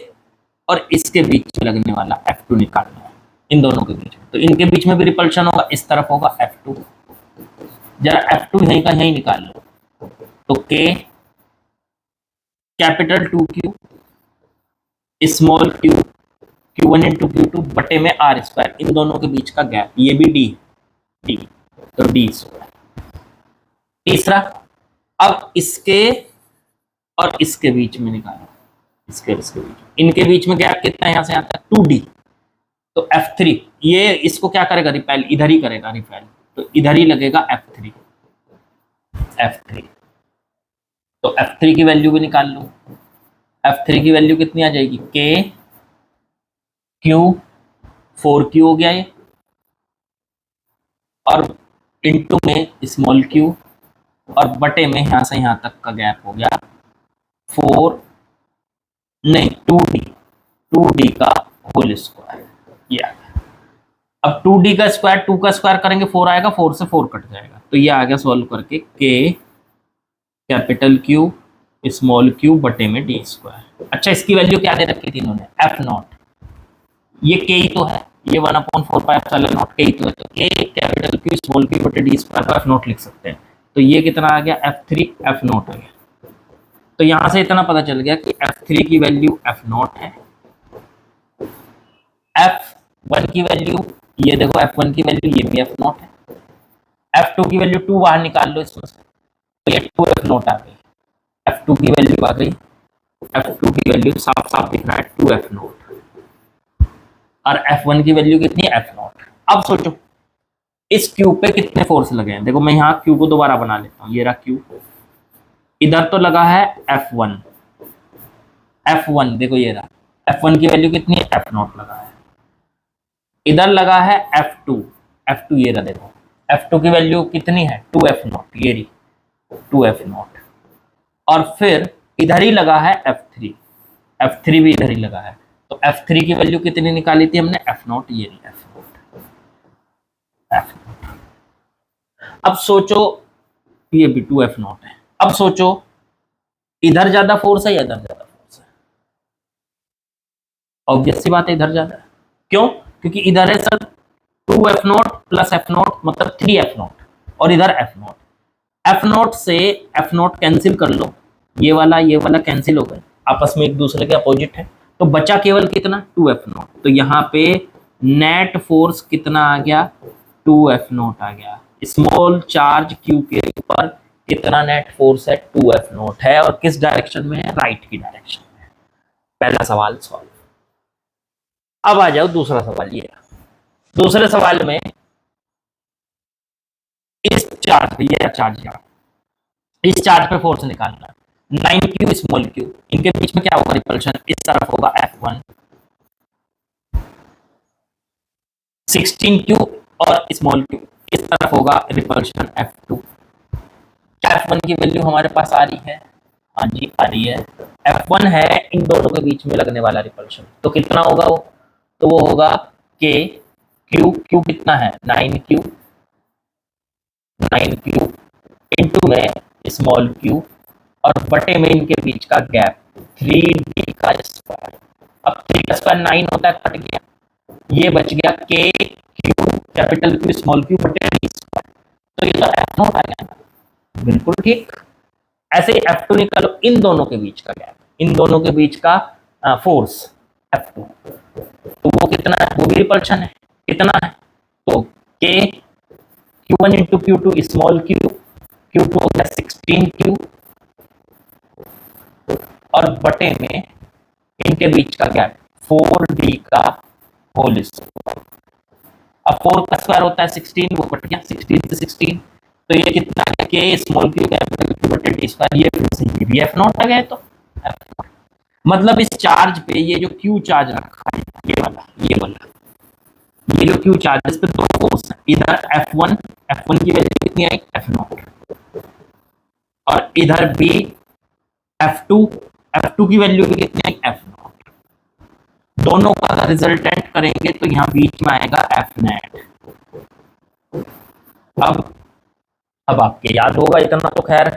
और इसके बीच में लगने वाला F2 निकालना है, इन दोनों के बीच में। तो इनके बीच में भी रिपल्शन होगा, इस तरफ होगा F2। जरा F2 यहीं का यहीं निकाल लो, तो K capital 2Q small Q Q1 into Q2 बटे में R स्क्वायर, इन दोनों के बीच का गैप, ये भी D, तो D स्क्वायर। तीसरा, अब इसके और इसके बीच में निकालो, इसके और इसके बीच में, इनके बीच में गैप कितना है? यहां से यहां तक 2D, तो F3, ये इसको क्या करेगा? रिपेल, इधर ही करेगा रिपेल, तो इधर ही लगेगा F3। तो F3 की वैल्यू भी निकाल लो। F3 की वैल्यू कितनी आ जाएगी? K Q 4Q हो गया ये, और इंटू में स्मॉल Q, और बटे में यहां से यहां तक का गैप हो गया 4 नहीं 2D का होल स्क्वायर। ये अब 2D का स्क्वायर, 2 का स्क्वायर करेंगे 4 आएगा, 4 से 4 कट जाएगा, तो ये आ गया सॉल्व करके K capital Q small Q बटे में D स्क्वायर। अच्छा, इसकी वैल्यू क्या दे रखी थी इन्होंने? F नॉट, ये K ही तो है, ये 1/4πε0 K ही तो है, तो K capital Q small Q बटे D स्क्वायर को F नॉट लिख सकते हैं। तो ये कितना आ गया? F3 F नॉट आ गया। तो यहां से इतना पता चल गया कि F3 की वैल्यू F नॉट है, F1 की वैल्यू ये देखो, F1 की वैल्यू ये भी F नॉट है, F2 की वैल्यू 2 बाहर निकाल लो इसमें से, तो ये 2 F नॉट आ गई, F2 की वैल्यू आ गई, F2 की वैल्यू साफ साफ दिख रहा है 2 F नॉट, और F1 की वैल्यू कितनी है? F not. अब सोचो इस Q पे कितने फोर्स लगे हैं? देखो मैं यहाँ Q को दोबारा बना लेता हूँ, ये रहा Q, इधर तो लगा है F1 देखो ये रहा, F1 की वैल्यू कितनी है? F नॉट लगा है। इधर लगा है F2 ये रहा देखो, F2 की वैल्यू कितनी है? 2 F नॉट, ये रही 2 F नॉट, और फिर इधर ही लगा है F3 भी इधर ही लगा है, तो F3 की वैल्यू कितनी निकाली थी हमने? F नॉट, ये रही F नॉट। अब सोचो ये भी 2 F नॉट है, अब सोचो इधर ज्यादा फोर्स है या इधर ज्यादा फोर्स है? ऑब्वियस सी बात है इधर ज्यादा है। क्यों? क्योंकि इधर है sir 2 F not plus F not मतलब 3 F नॉट, और इधर F नॉट। F नॉट से F नॉट कैंसिल कर लो, ये वाला कैंसिल हो गए, आपस में एक दूसरे के अपोजिट है, तो बचा केवल कितना 2F0। तो यहाँ पे नेट फोर्स कितना आ गया 2F0 आ गया। स्मॉल चार्ज क्यू के ऊपर कितना नेट फोर्स है 2F0 है, और किस डायरेक्शन में है राइट की डायरेक्शन में। पहला सवाल सॉल्व। अब आ जाओ दूसरा सवाल। ये दूसरे सवाल में इस चार्ज पे, ये चार्ज यहाँ, इस चार्ज पे फोर्स निकालना है। 9Q स्मॉल क्यू, इनके बीच में क्या होगा रिपल्शन, इस तरफ होगा F1, 16Q और स्मॉल क्यू इस तरफ होगा रिपल्शन F2। क्या F1 की वैल्यू हमारे पास आ रही है? हाँ जी आ रही है। F1 है इन दोनों के बीच में लगने वाला रिपल्शन, तो कितना होगा वो? तो वो होगा K Q कितना है 9Q इंटू में स्मॉल q और बटे में इनके बीच का गैप 3d का स्क्वायर। अब 3 का स्क्वायर 9 होता है, कट गया, ये बच गया K Q capital Q small q बटे d स्क्वायर। तो ये तो F0 आ गया ना, बिल्कुल ठीक। ऐसे ही F2 निकालो, इन दोनों के बीच का गैप, इन दोनों के बीच का फोर्स F2, तो वो कितना है? वो भी रिपल्शन है। कितना है? तो K Q1 into Q2 small q, Q2 हो गया 16Q और बटे में इनके बीच का गैप 4d का होल स्क्वायर। अब 4 का स्क्वायर होता है 16, वो कट गया 16 से 16, तो ये कितना है K small q capital Q बटे d स्क्वायर। ये फिर से ये भी F0 आ गया। तो F0 मतलब इस चार्ज पे ये जो Q चार्ज रखा है, ये वाला ये जो Q चार्ज, इस पे दो फोर्स है, इधर F1 की वैल्यू कितनी आई F0, और इधर भी F2 की वैल्यू भी कितनी आई F0। दोनों का रिजल्टेंट करेंगे तो यहाँ बीच में आएगा Fnet। अब आपके याद होगा इतना, तो खैर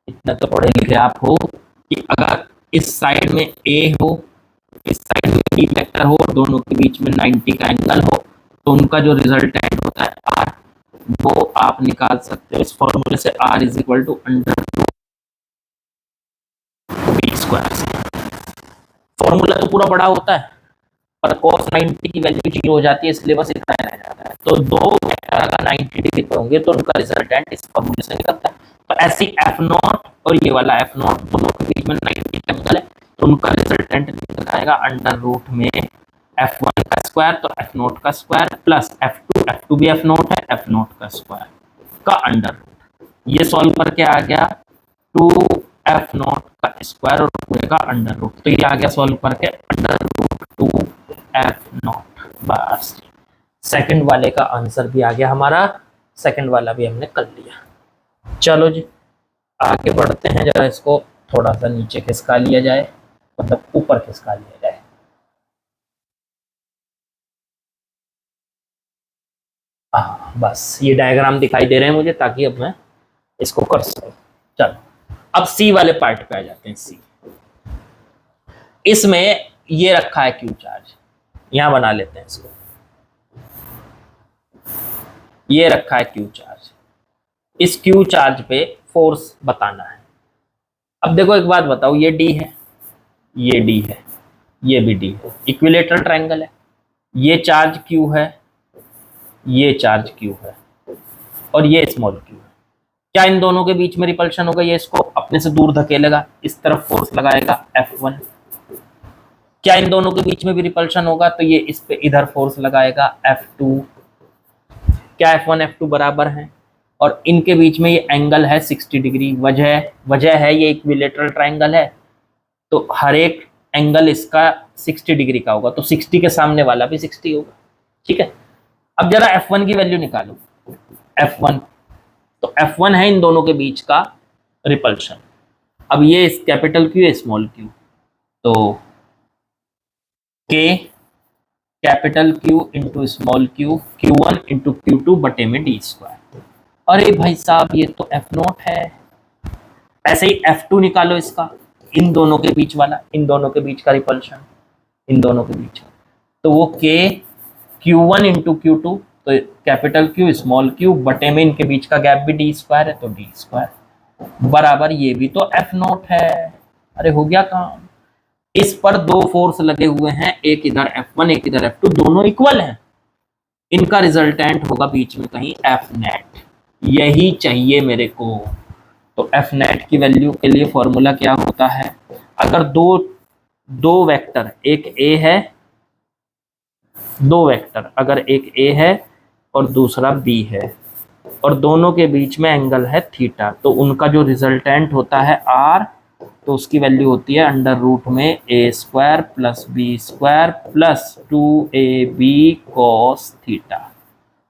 इतना तो पढ़े लिखे आप हो कि अगर इस साइड में A हो, इस साइड में B वेक्टर हो, दोनों के बीच में 90 का एंगल हो, तो उनका जो रिजल्टेंट होता है R, वो आप निकाल सकते हो इस फॉर्मूले से, R is equal to under B square से। फॉर्मूला तो पूरा बड़ा होता है पर cos 90 की वैल्यू 0 हो जाती है, इसलिए बस इतना रह जाता है। तो दो वेक्टर अगर 90 डिग्री पर होंगे तो उनका रिजल्टेंट इस फॉर्मूले से निकलता है। तो ऐसी F0 और ये वाला F0 दोनों के बीच में 90 का एंगल है, तो उनका रिजल्टेंट निकल आएगा अंडर रूट में F1 का स्क्वायर, तो F0 का स्क्वायर प्लस F2 भी F0 है, F0 का स्क्वायर का अंडर रूट। ये सॉल्व करके आ गया 2F0 का स्क्वायर और पूरे का अंडर रूट। तो ये आ गया सॉल्व करके अंडर रूट 2F0। बस सेकंड वाले का आंसर भी आ गया हमारा, सेकंड वाला भी हमने कर लिया। चलो जी आगे बढ़ते हैं, जरा इसको थोड़ा सा नीचे खिसका लिया जाए, मतलब ऊपर खिसका लिया जाए। बस ये डायग्राम दिखाई दे रहे हैं मुझे, ताकि अब मैं इसको कर सकूं। चलो अब सी वाले पार्ट पे आ जाते हैं। सी, इसमें ये रखा है क्यू चार्ज, यहां बना लेते हैं इसको। ये रखा है क्यू चार्ज, इस क्यू चार्ज पे फोर्स बताना है। अब देखो एक बात बताओ, ये डी है, ये डी है, ये भी डी है, इक्विलेटरल ट्रायंगल है। ये चार्ज क्यू है, ये चार्ज क्यू है, और ये स्मॉल क्यू है। क्या इन दोनों के बीच में रिपल्शन होगा? ये इसको अपने से दूर धकेलेगा, इस तरफ फोर्स लगाएगा F1। क्या इन दोनों के बीच में भी रिपल्शन होगा? तो ये इस पे इधर फोर्स लगाएगा F2। क्या F1 F2 बराबर है, और इनके बीच में ये एंगल है 60 डिग्री। वजह है ये इक्विलेटरल ट्रायंगल है, तो हर एक एंगल इसका 60 डिग्री का होगा, तो 60 के सामने वाला भी 60 होगा। ठीक है, अब जरा F1 की वैल्यू निकालो। F1, तो F1 है इन दोनों के बीच का रिपल्शन। अब ये कैपिटल Q है स्मॉल q, तो K capital Q into small q, Q1 into Q2 बटे में d स्क्वायर। अरे भाई साहब ये तो F0 है। ऐसे ही F2 निकालो इसका, इन दोनों के बीच वाला, इन दोनों के बीच का रिपल्शन, इन दोनों के बीच, तो वो K Q1 इंटू Q2, तो कैपिटल Q स्मॉल q बटे में इनके बीच का गैप भी d स्क्वायर है, तो d स्क्वायर बराबर ये भी तो F0 है। अरे हो गया काम। इस पर दो फोर्स लगे हुए हैं, एक इधर F1 एक इधर F2, दोनों इक्वल हैं, इनका रिजल्टेंट होगा बीच में कहीं एफ नेट, यही चाहिए मेरे को। तो एफ नेट की वैल्यू के लिए फॉर्मूला क्या होता है, अगर दो वेक्टर, एक ए है, दो वेक्टर अगर एक ए है और दूसरा बी है और दोनों के बीच में एंगल है थीटा, तो उनका जो रिजल्टेंट होता है आर, तो उसकी वैल्यू होती है अंडर रूट में A square plus B square plus 2ab cos theta.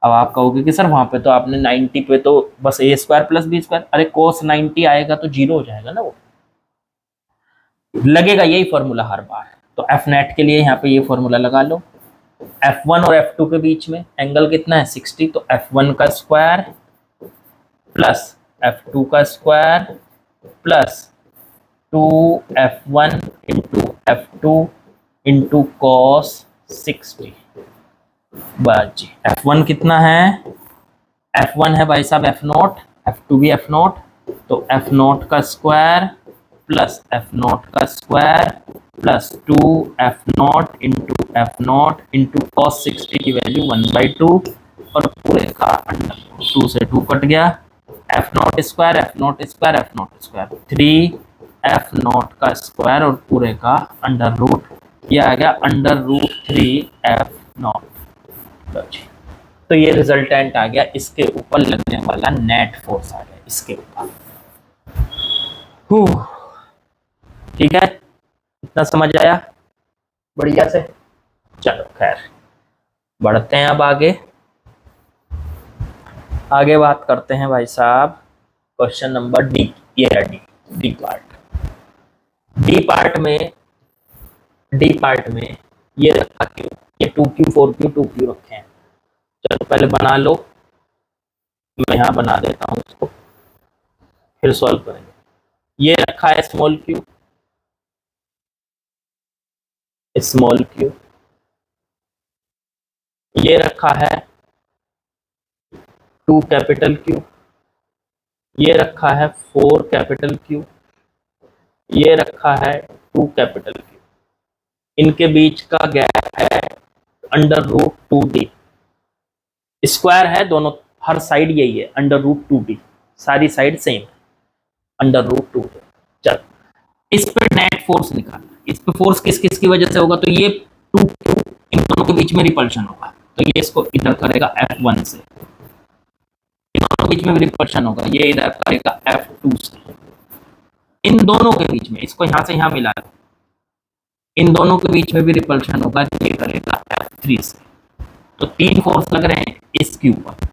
अब आप कहोगे कि सर वहां पे तो आपने 90 पे तो बस ए स्क्वायर प्लस बी स्क्वायर, अरे कोस 90 आएगा तो जीरो हो जाएगा ना, वो लगेगा यही फॉर्मूला हर बार। तो एफ नेट के लिए यहाँ पे ये फॉर्मूला लगा लो, F1 और F2 के बीच में एंगल कितना है 60, तो F1 का स्क्वायर प्लस F2 का square plus 2F1 into F2 into cos 60। बस जी, F1 कितना है, F1 है भाई साहब F नोट, F2 भी F नोट, तो F नोट का स्क्वायर प्लस F नोट का square plus 2F0 into F0 into cos 60 की वैल्यू 1/2 और पूरे का अंडर, 2 से 2 कट गया, F0 square F0 square F0 square 3F0 का स्क्वायर और पूरे का अंडर रूट, ये आ गया अंडर रूट 3F0। तो ये रिजल्टेंट आ गया, इसके ऊपर लगने वाला नेट फोर्स आ गया इसके ऊपर। ठीक है, इतना समझ आया बढ़िया से। चलो खैर बढ़ते हैं अब आगे बात करते हैं भाई साहब क्वेश्चन नंबर डी। ये है डी पार्ट में ये रखा क्यों, ये 2q 4q 2q रखे हैं। चलो पहले बना लो, मैं यहाँ बना देता हूँ इसको, फिर सॉल्व करेंगे। ये रखा है स्मॉल क्यू, ये रखा है 2 कैपिटल क्यू, ये रखा है 4 कैपिटल क्यू, ये रखा है 2 कैपिटल क्यू, इनके बीच का गैप है अंडर रूट 2d, स्क्वायर है दोनों, हर साइड यही है अंडर रूट 2d, सारी side same under root 2d। चल इस पे नेट फोर्स निकालना, इस पे फोर्स किस किस की वजह से होगा, तो ये 2q इन दोनों के बीच में रिपल्शन होगा, तो ये इसको इधर करेगा F1 से, इन दोनों के बीच में भी रिपल्शन होगा, ये इधर करेगा F2 से, इन दोनों के बीच में, इसको यहां से यहां मिला दो, इन दोनों के बीच में भी रिपल्शन होगा, ये करेगा F3 से। तो 3 फोर्स लग रहे हैं इस क्यू पर,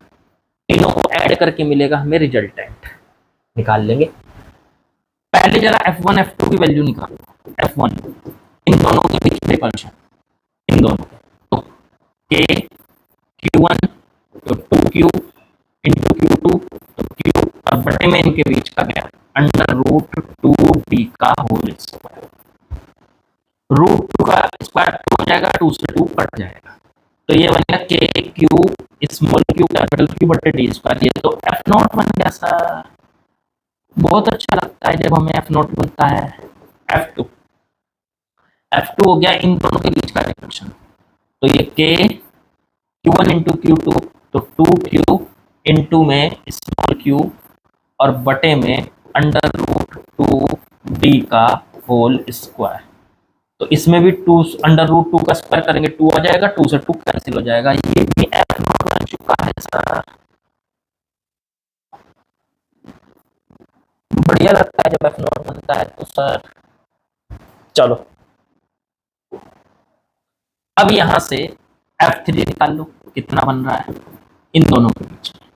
तीनों को ऐड करके मिलेगा हमें रिजल्टेंट, निकाल लेंगे। पहले जरा F1 F2 की वैल्यू निकालो, F1 इन दोनों के बीच में रिपल्शन, इन दोनों के, तो K Q1 तो 2Q इंटू Q2 तो Q और बटे में इनके बीच का गैप अंडर रूट 2d का होल स्क्वायर, रूट 2 का स्क्वायर 2 हो जाएगा, 2 से 2 कट जाएगा, तो ये बनेगा K Q small Q capital Q बटे डी स्क्वायर। ये तो F0 बन गया सर, बहुत अच्छा लगता है जब हमें F0 बनता है। F2 हो गया इन दोनों के बीच का रिपल्शन, तो ये K Q1 इंटू Q2 तो 2Q इंटू में स्मॉल q और बटे में अंडर रूट 2d का होल स्क्वायर, तो इसमें भी 2 अंडर रूट 2 का स्क्वायर करेंगे 2 आ जाएगा, 2 से 2 कैंसिल हो जाएगा, ये भी F0 बन चुका है सर। बढ़िया लगता है जब F0 बनता है तो सर। चलो अब यहां से F3 निकाल लो, कितना बन रहा है इन दोनों के बीच में,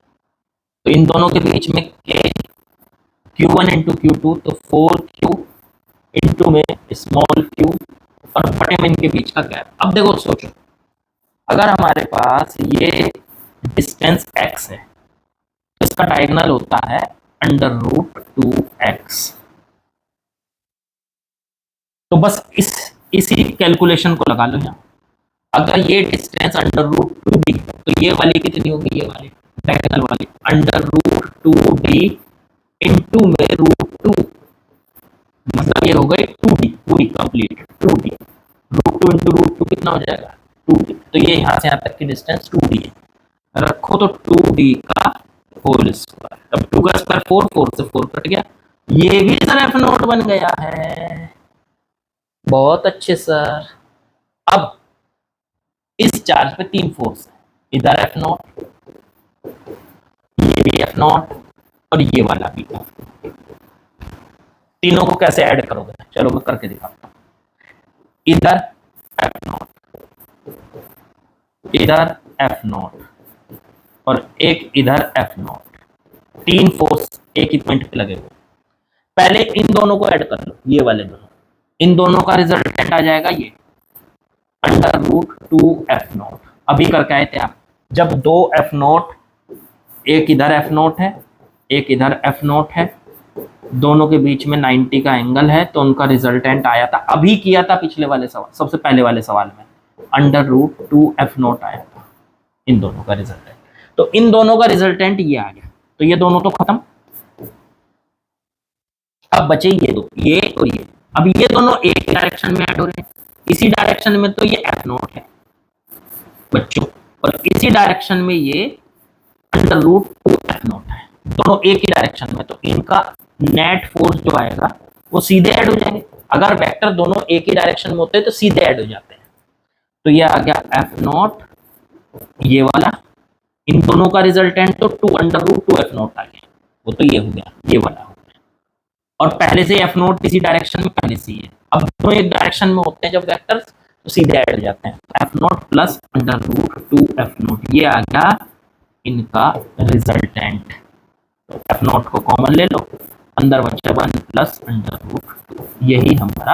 तो इन दोनों के बीच में K Q1 इंटू Q2 तो 4Q इंटू में स्मॉल q और बटे में इनके बीच का गैप। अब देखो सोचो, अगर हमारे पास ये डिस्टेंस x है तो इसका डायगोनल होता है अंडर रूट 2x, तो बस इसी कैलकुलेशन को लगा लो यहाँ। अगर ये डिस्टेंस अंडर रूट 2d तो ये वाली कितनी होगी, ये वाली डायगोनल वाली अंडर रूट 2d इंटू में रूट 2, मतलब ये हो गई 2D पूरी कंप्लीट 2D। √2 इंटू √2 कितना हो जाएगा 2D। तो ये यहाँ से यहाँ तक की डिस्टेंस 2D है, रखो तो 2D का होल स्क्वायर। अब 2 का स्क्वायर 4, 4 से 4 कट गया, ये भी सर एफ नोट बन गया है। बहुत अच्छे सर। अब इस चार्ज पे 3 फोर्स है, इधर एफ नोट, ये भी एफ नोट और ये वाला भी। तीनों को कैसे ऐड करोगे, चलो मैं करके दिखाता हूं। इधर एफ नोट, इधर एफ नोट और एक इधर एफ नोट, 3 फोर्स एक ही पॉइंट पे लगे हुए। पहले इन दोनों को ऐड कर लो, ये वाले दोनों, इन दोनों का रिजल्टेंट आ जाएगा ये √2 एफ नोट। अभी करके आए थे आप, जब 2 एफ नोट, एक इधर एफ नोट है एक इधर एफ नोट है, दोनों के बीच में 90 का एंगल है, तो उनका रिजल्टेंट आया था, अभी किया था पिछले वाले सवाल, सबसे पहले वाले सवाल में √2 एफ नोट आया था इन दोनों का रिजल्टेंट। तो इन दोनों का रिजल्टेंट ये आ गया, तो ये दोनों तो खत्म। अब बचे ये दो, ये और ये। अब ये दोनों एक डायरेक्शन में ऐड हो रहे हैं, इसी डायरेक्शन में तो ये एफ नोट है बच्चों, और इसी डायरेक्शन में ये √2 एफ नोट है, दोनों एक ही डायरेक्शन में, तो इनका नेट फोर्स जो आएगा वो सीधे ऐड हो जाएंगे। अगर वेक्टर दोनों एक ही डायरेक्शन में होते हैं तो सीधे ऐड हो जाते हैं। तो ये आ गया एफ नोट, ये वाला, इन दोनों का रिजल्टेंट तो 2 एफ नोट आ गया, वो तो ये हो गया, ये वाला हो गया। और पहले से एफ नोट इसी डायरेक्शन में पहले से ही है, अब दोनों एक डायरेक्शन में होते हैं जब वेक्टर्स, तो सीधे ऐड हो जाते हैं। F note plus √2 F note, ये आ गया इनका रिजल्टेंट। तो एफ नोट को कॉमन ले लो, अंदर बचा 1 प्लस √2, यही हमारा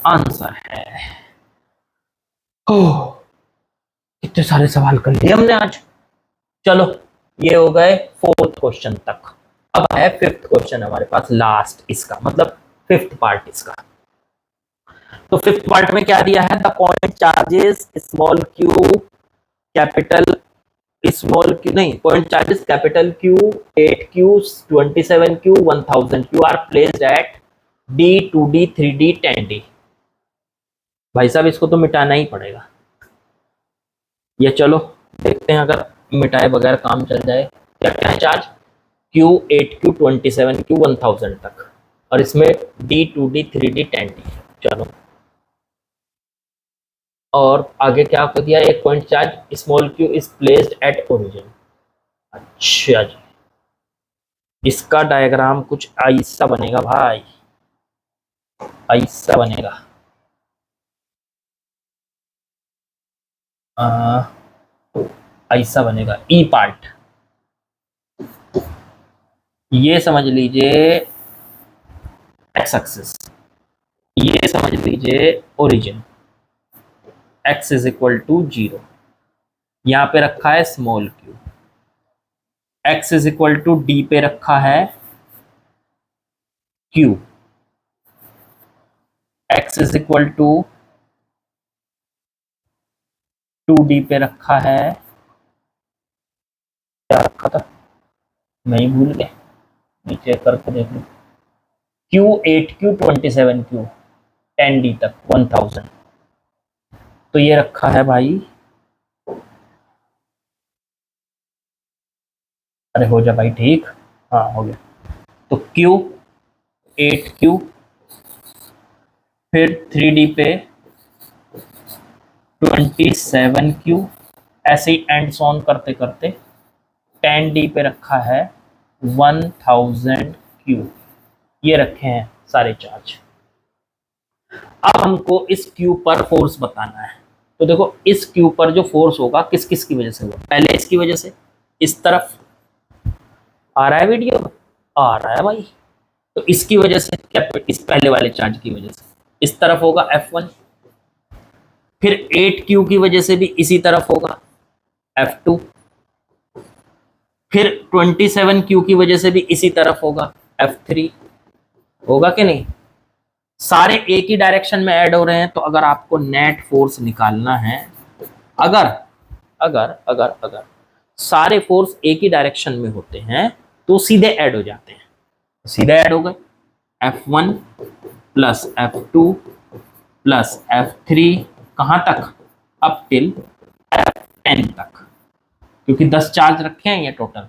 आंसर है। कितने सारे सवाल कर लिए हमने आज। चलो ये हो गए 4th क्वेश्चन तक। अब है 5th क्वेश्चन हमारे पास, लास्ट इसका, मतलब 5th पार्ट इसका। तो 5th पार्ट में क्या दिया है, the point charges small Q capital small Q नहीं, point charges capital Q 8Q 27Q 1000Q are placed at D 2D 3D 10D। भाई साहब इसको तो मिटाना ही पड़ेगा, ये चलो देखते हैं अगर मिटाए बगैर काम चल जाए। क्या क्या है चार्ज, Q 8Q 27Q 1000 तक, और इसमें D 2D 3D 10D। चलो और आगे क्या कर दिया, एक point charge small Q is placed at origin. अच्छा जी, इसका डायग्राम कुछ ऐसा बनेगा भाई, ऐसा बनेगा। ऐसा बनेगा ई पार्ट, ये समझ लीजिए एक्स एक्सिस, ये समझ लीजिए origin, x is equal to 0, यहां पे रखा है स्मॉल क्यू, x is equal to d पे रखा है q, x is equal to 2d पे रखा है, क्या रखा था मैं ही भूल गया, नीचे करके देख लो, Q 8Q 27Q 10D तक 1000, तो ये रखा है भाई, अरे हो जा भाई ठीक, हाँ हो गया। तो Q 8Q, फिर 3D पे 27Q, ऐसे ही एंड्स ऑन करते करते 10D पे रखा है 1000Q, ये रखे हैं सारे चार्ज। अब हमको इस Q पर फोर्स बताना है, तो देखो इस Q पर जो फोर्स होगा किस किस की वजह से होगा, पहले इसकी वजह से, इस तरफ आ रहा है वीडियो, आ रहा है भाई, तो इसकी वजह से क्या, इस पहले वाले चार्ज की वजह से इस तरफ होगा F1, फिर 8Q की वजह से भी इसी तरफ होगा F2, फिर 27Q की वजह से भी इसी तरफ होगा F3, होगा कि नहीं, सारे एक ही डायरेक्शन में ऐड हो रहे हैं। तो अगर आपको नेट फोर्स निकालना है, अगर अगर अगर अगर सारे फोर्स एक ही डायरेक्शन में होते हैं तो सीधे ऐड हो जाते हैं, सीधे ऐड हो गए। F1 plus F2 plus F3 कहाँ तक, अप टिल F10 तक, क्योंकि 10 चार्ज रखे हैं ये टोटल।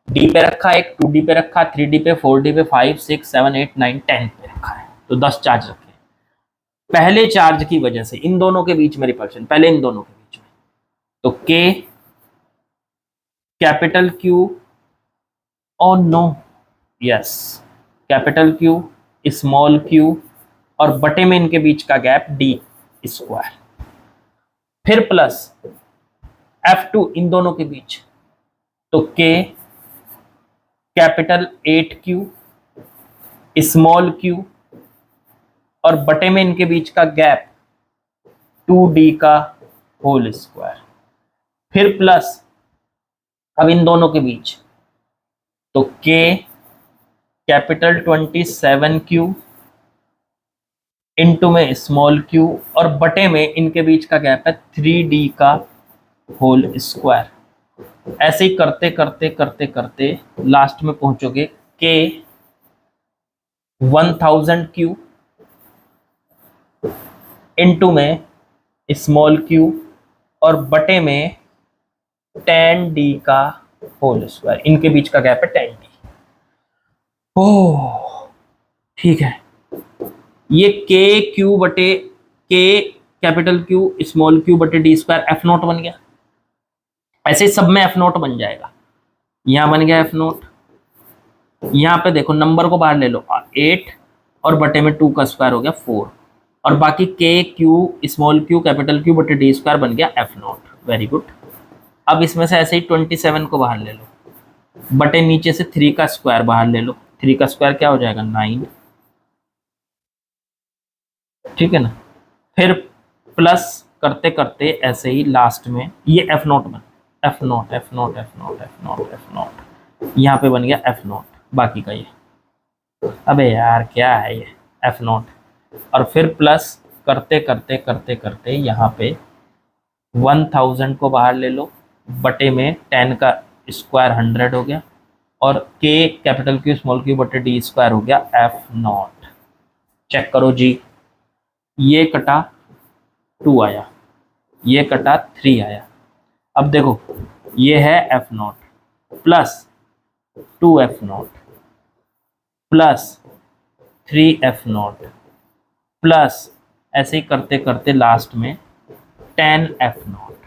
डी पे रखा है एक, 2D पे रखा, 3D पे, 4D पे, 5, 6, 7, 8, 9, 10 पे रखा है, तो 10 चार्ज रखे हैं। पहले चार्ज की वजह से इन दोनों के बीच में रिपल्शन, पहले इन दोनों के बीच में, तो K capital Q, oh no, yes, capital Q small q और बटे में इनके बीच का गैप d स्क्वायर, फिर प्लस F2 इन दोनों के बीच, तो K capital 8Q small q और बटे में इनके बीच का गैप 2d का होल स्क्वायर, फिर प्लस अब इन दोनों के बीच, तो K कैपिटल 27Q इंटू में स्मॉल q और बटे में इनके बीच का गैप है 3d का होल स्क्वायर। ऐसे ही करते करते करते करते लास्ट में पहुंचोगे K 1000Q इंटू में स्मॉल q और बटे में 10d का होल स्क्वायर, इनके बीच का गैप है 10d। ओह ठीक है, ये के क्यू बटे के कैपिटल क्यू स्मॉल क्यू बटे डी स्क्वायर एफ नोट बन गया। ऐसे सब में एफ नोट बन जाएगा, यहां बन गया एफ नोट। यहां पे देखो नंबर को बाहर ले लो, 8 और बटे में 2 का स्क्वायर हो गया 4, और बाकी के Q small Q capital Q बटे डी स्क्वायर बन गया एफ नोट। Very good. अब इसमें से ऐसे ही 27 को बाहर ले लो, बटे नीचे से 3 का स्क्वायर बाहर ले लो, 3 का स्क्वायर क्या हो जाएगा 9, ठीक है ना। फिर प्लस करते करते ऐसे ही लास्ट में ये एफ नोट बन, F note F note F note F note F note, यहाँ पे बन गया एफ नोट, बाकी का ये, अबे यार क्या है ये एफ नोट। और फिर प्लस करते करते करते करते यहाँ पे 1000 को बाहर ले लो, बटे में 10 का स्क्वायर 100 हो गया, और के कैपिटल क्यू स्मॉल क्यू बटे डी स्क्वायर हो गया एफ नॉट। चेक करो जी, ये कटा 2 आया, ये कटा 3 आया। अब देखो ये है F not plus 2f not plus 3f not plus ऐसे ही करते करते लास्ट में 10f नॉट।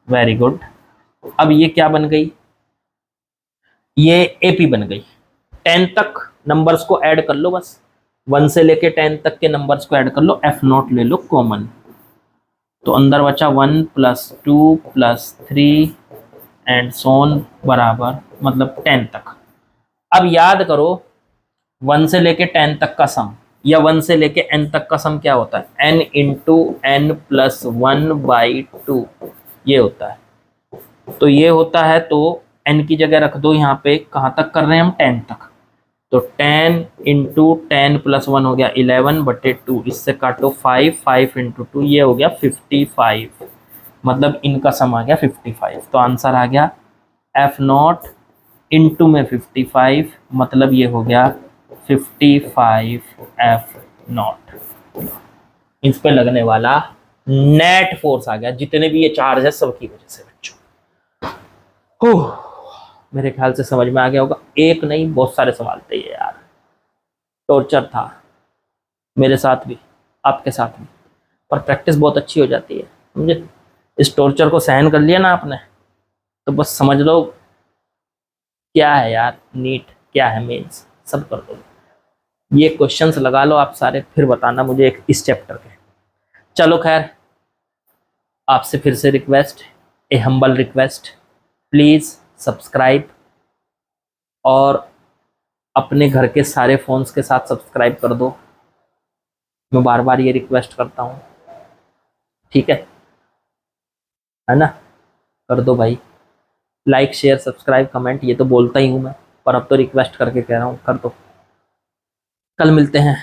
Very good. अब ये क्या बन गई, ये एपी बन गई। 10 तक नंबर्स को ऐड कर लो, बस 1 से लेके 10 तक के नंबर्स को ऐड कर लो, एफ नॉट ले लो कॉमन, तो अंदर बचा 1 प्लस 2 प्लस 3 एंड सोन बराबर मतलब 10 तक। अब याद करो 1 से लेके 10 तक का सम या 1 से लेके n तक का सम क्या होता है, n इंटू n प्लस 1/2 ये होता है। तो ये होता है, तो n की जगह रख दो यहाँ पे, कहाँ तक कर रहे हैं हम 10 तक, तो 10 इंटू 10 प्लस 1 हो गया 11/2, इससे काटो 5, 5 इंटू 2 ये हो गया 55, मतलब इनका सम आ गया 55। तो आंसर आ गया एफ नॉट इंटू में 55, मतलब ये हो गया 55 एफ नॉट। इस पे लगने वाला नेट फोर्स आ गया, जितने भी ये चार्ज है सबकी वजह से बच्चों। मेरे ख्याल से समझ में आ गया होगा, एक नहीं बहुत सारे सवाल थे ये यार, टॉर्चर था मेरे साथ भी आपके साथ भी, पर प्रैक्टिस बहुत अच्छी हो जाती है। समझे, इस टॉर्चर को सहन कर लिया ना आपने, तो बस समझ लो क्या है यार नीट, क्या है मेंस, सब कर दो। ये क्वेश्चंस लगा लो आप सारे, फिर बताना मुझे एक इस चैप्टर के। चलो खैर, आपसे फिर से request, A humble request, please subscribe, और अपने घर के सारे फ़ोन्स के साथ सब्सक्राइब कर दो। मैं बार बार ये रिक्वेस्ट करता हूँ, ठीक है ना, कर दो भाई। लाइक शेयर सब्सक्राइब कमेंट ये तो बोलता ही हूँ मैं, पर अब तो रिक्वेस्ट करके कह रहा हूँ, कर दो। कल मिलते हैं।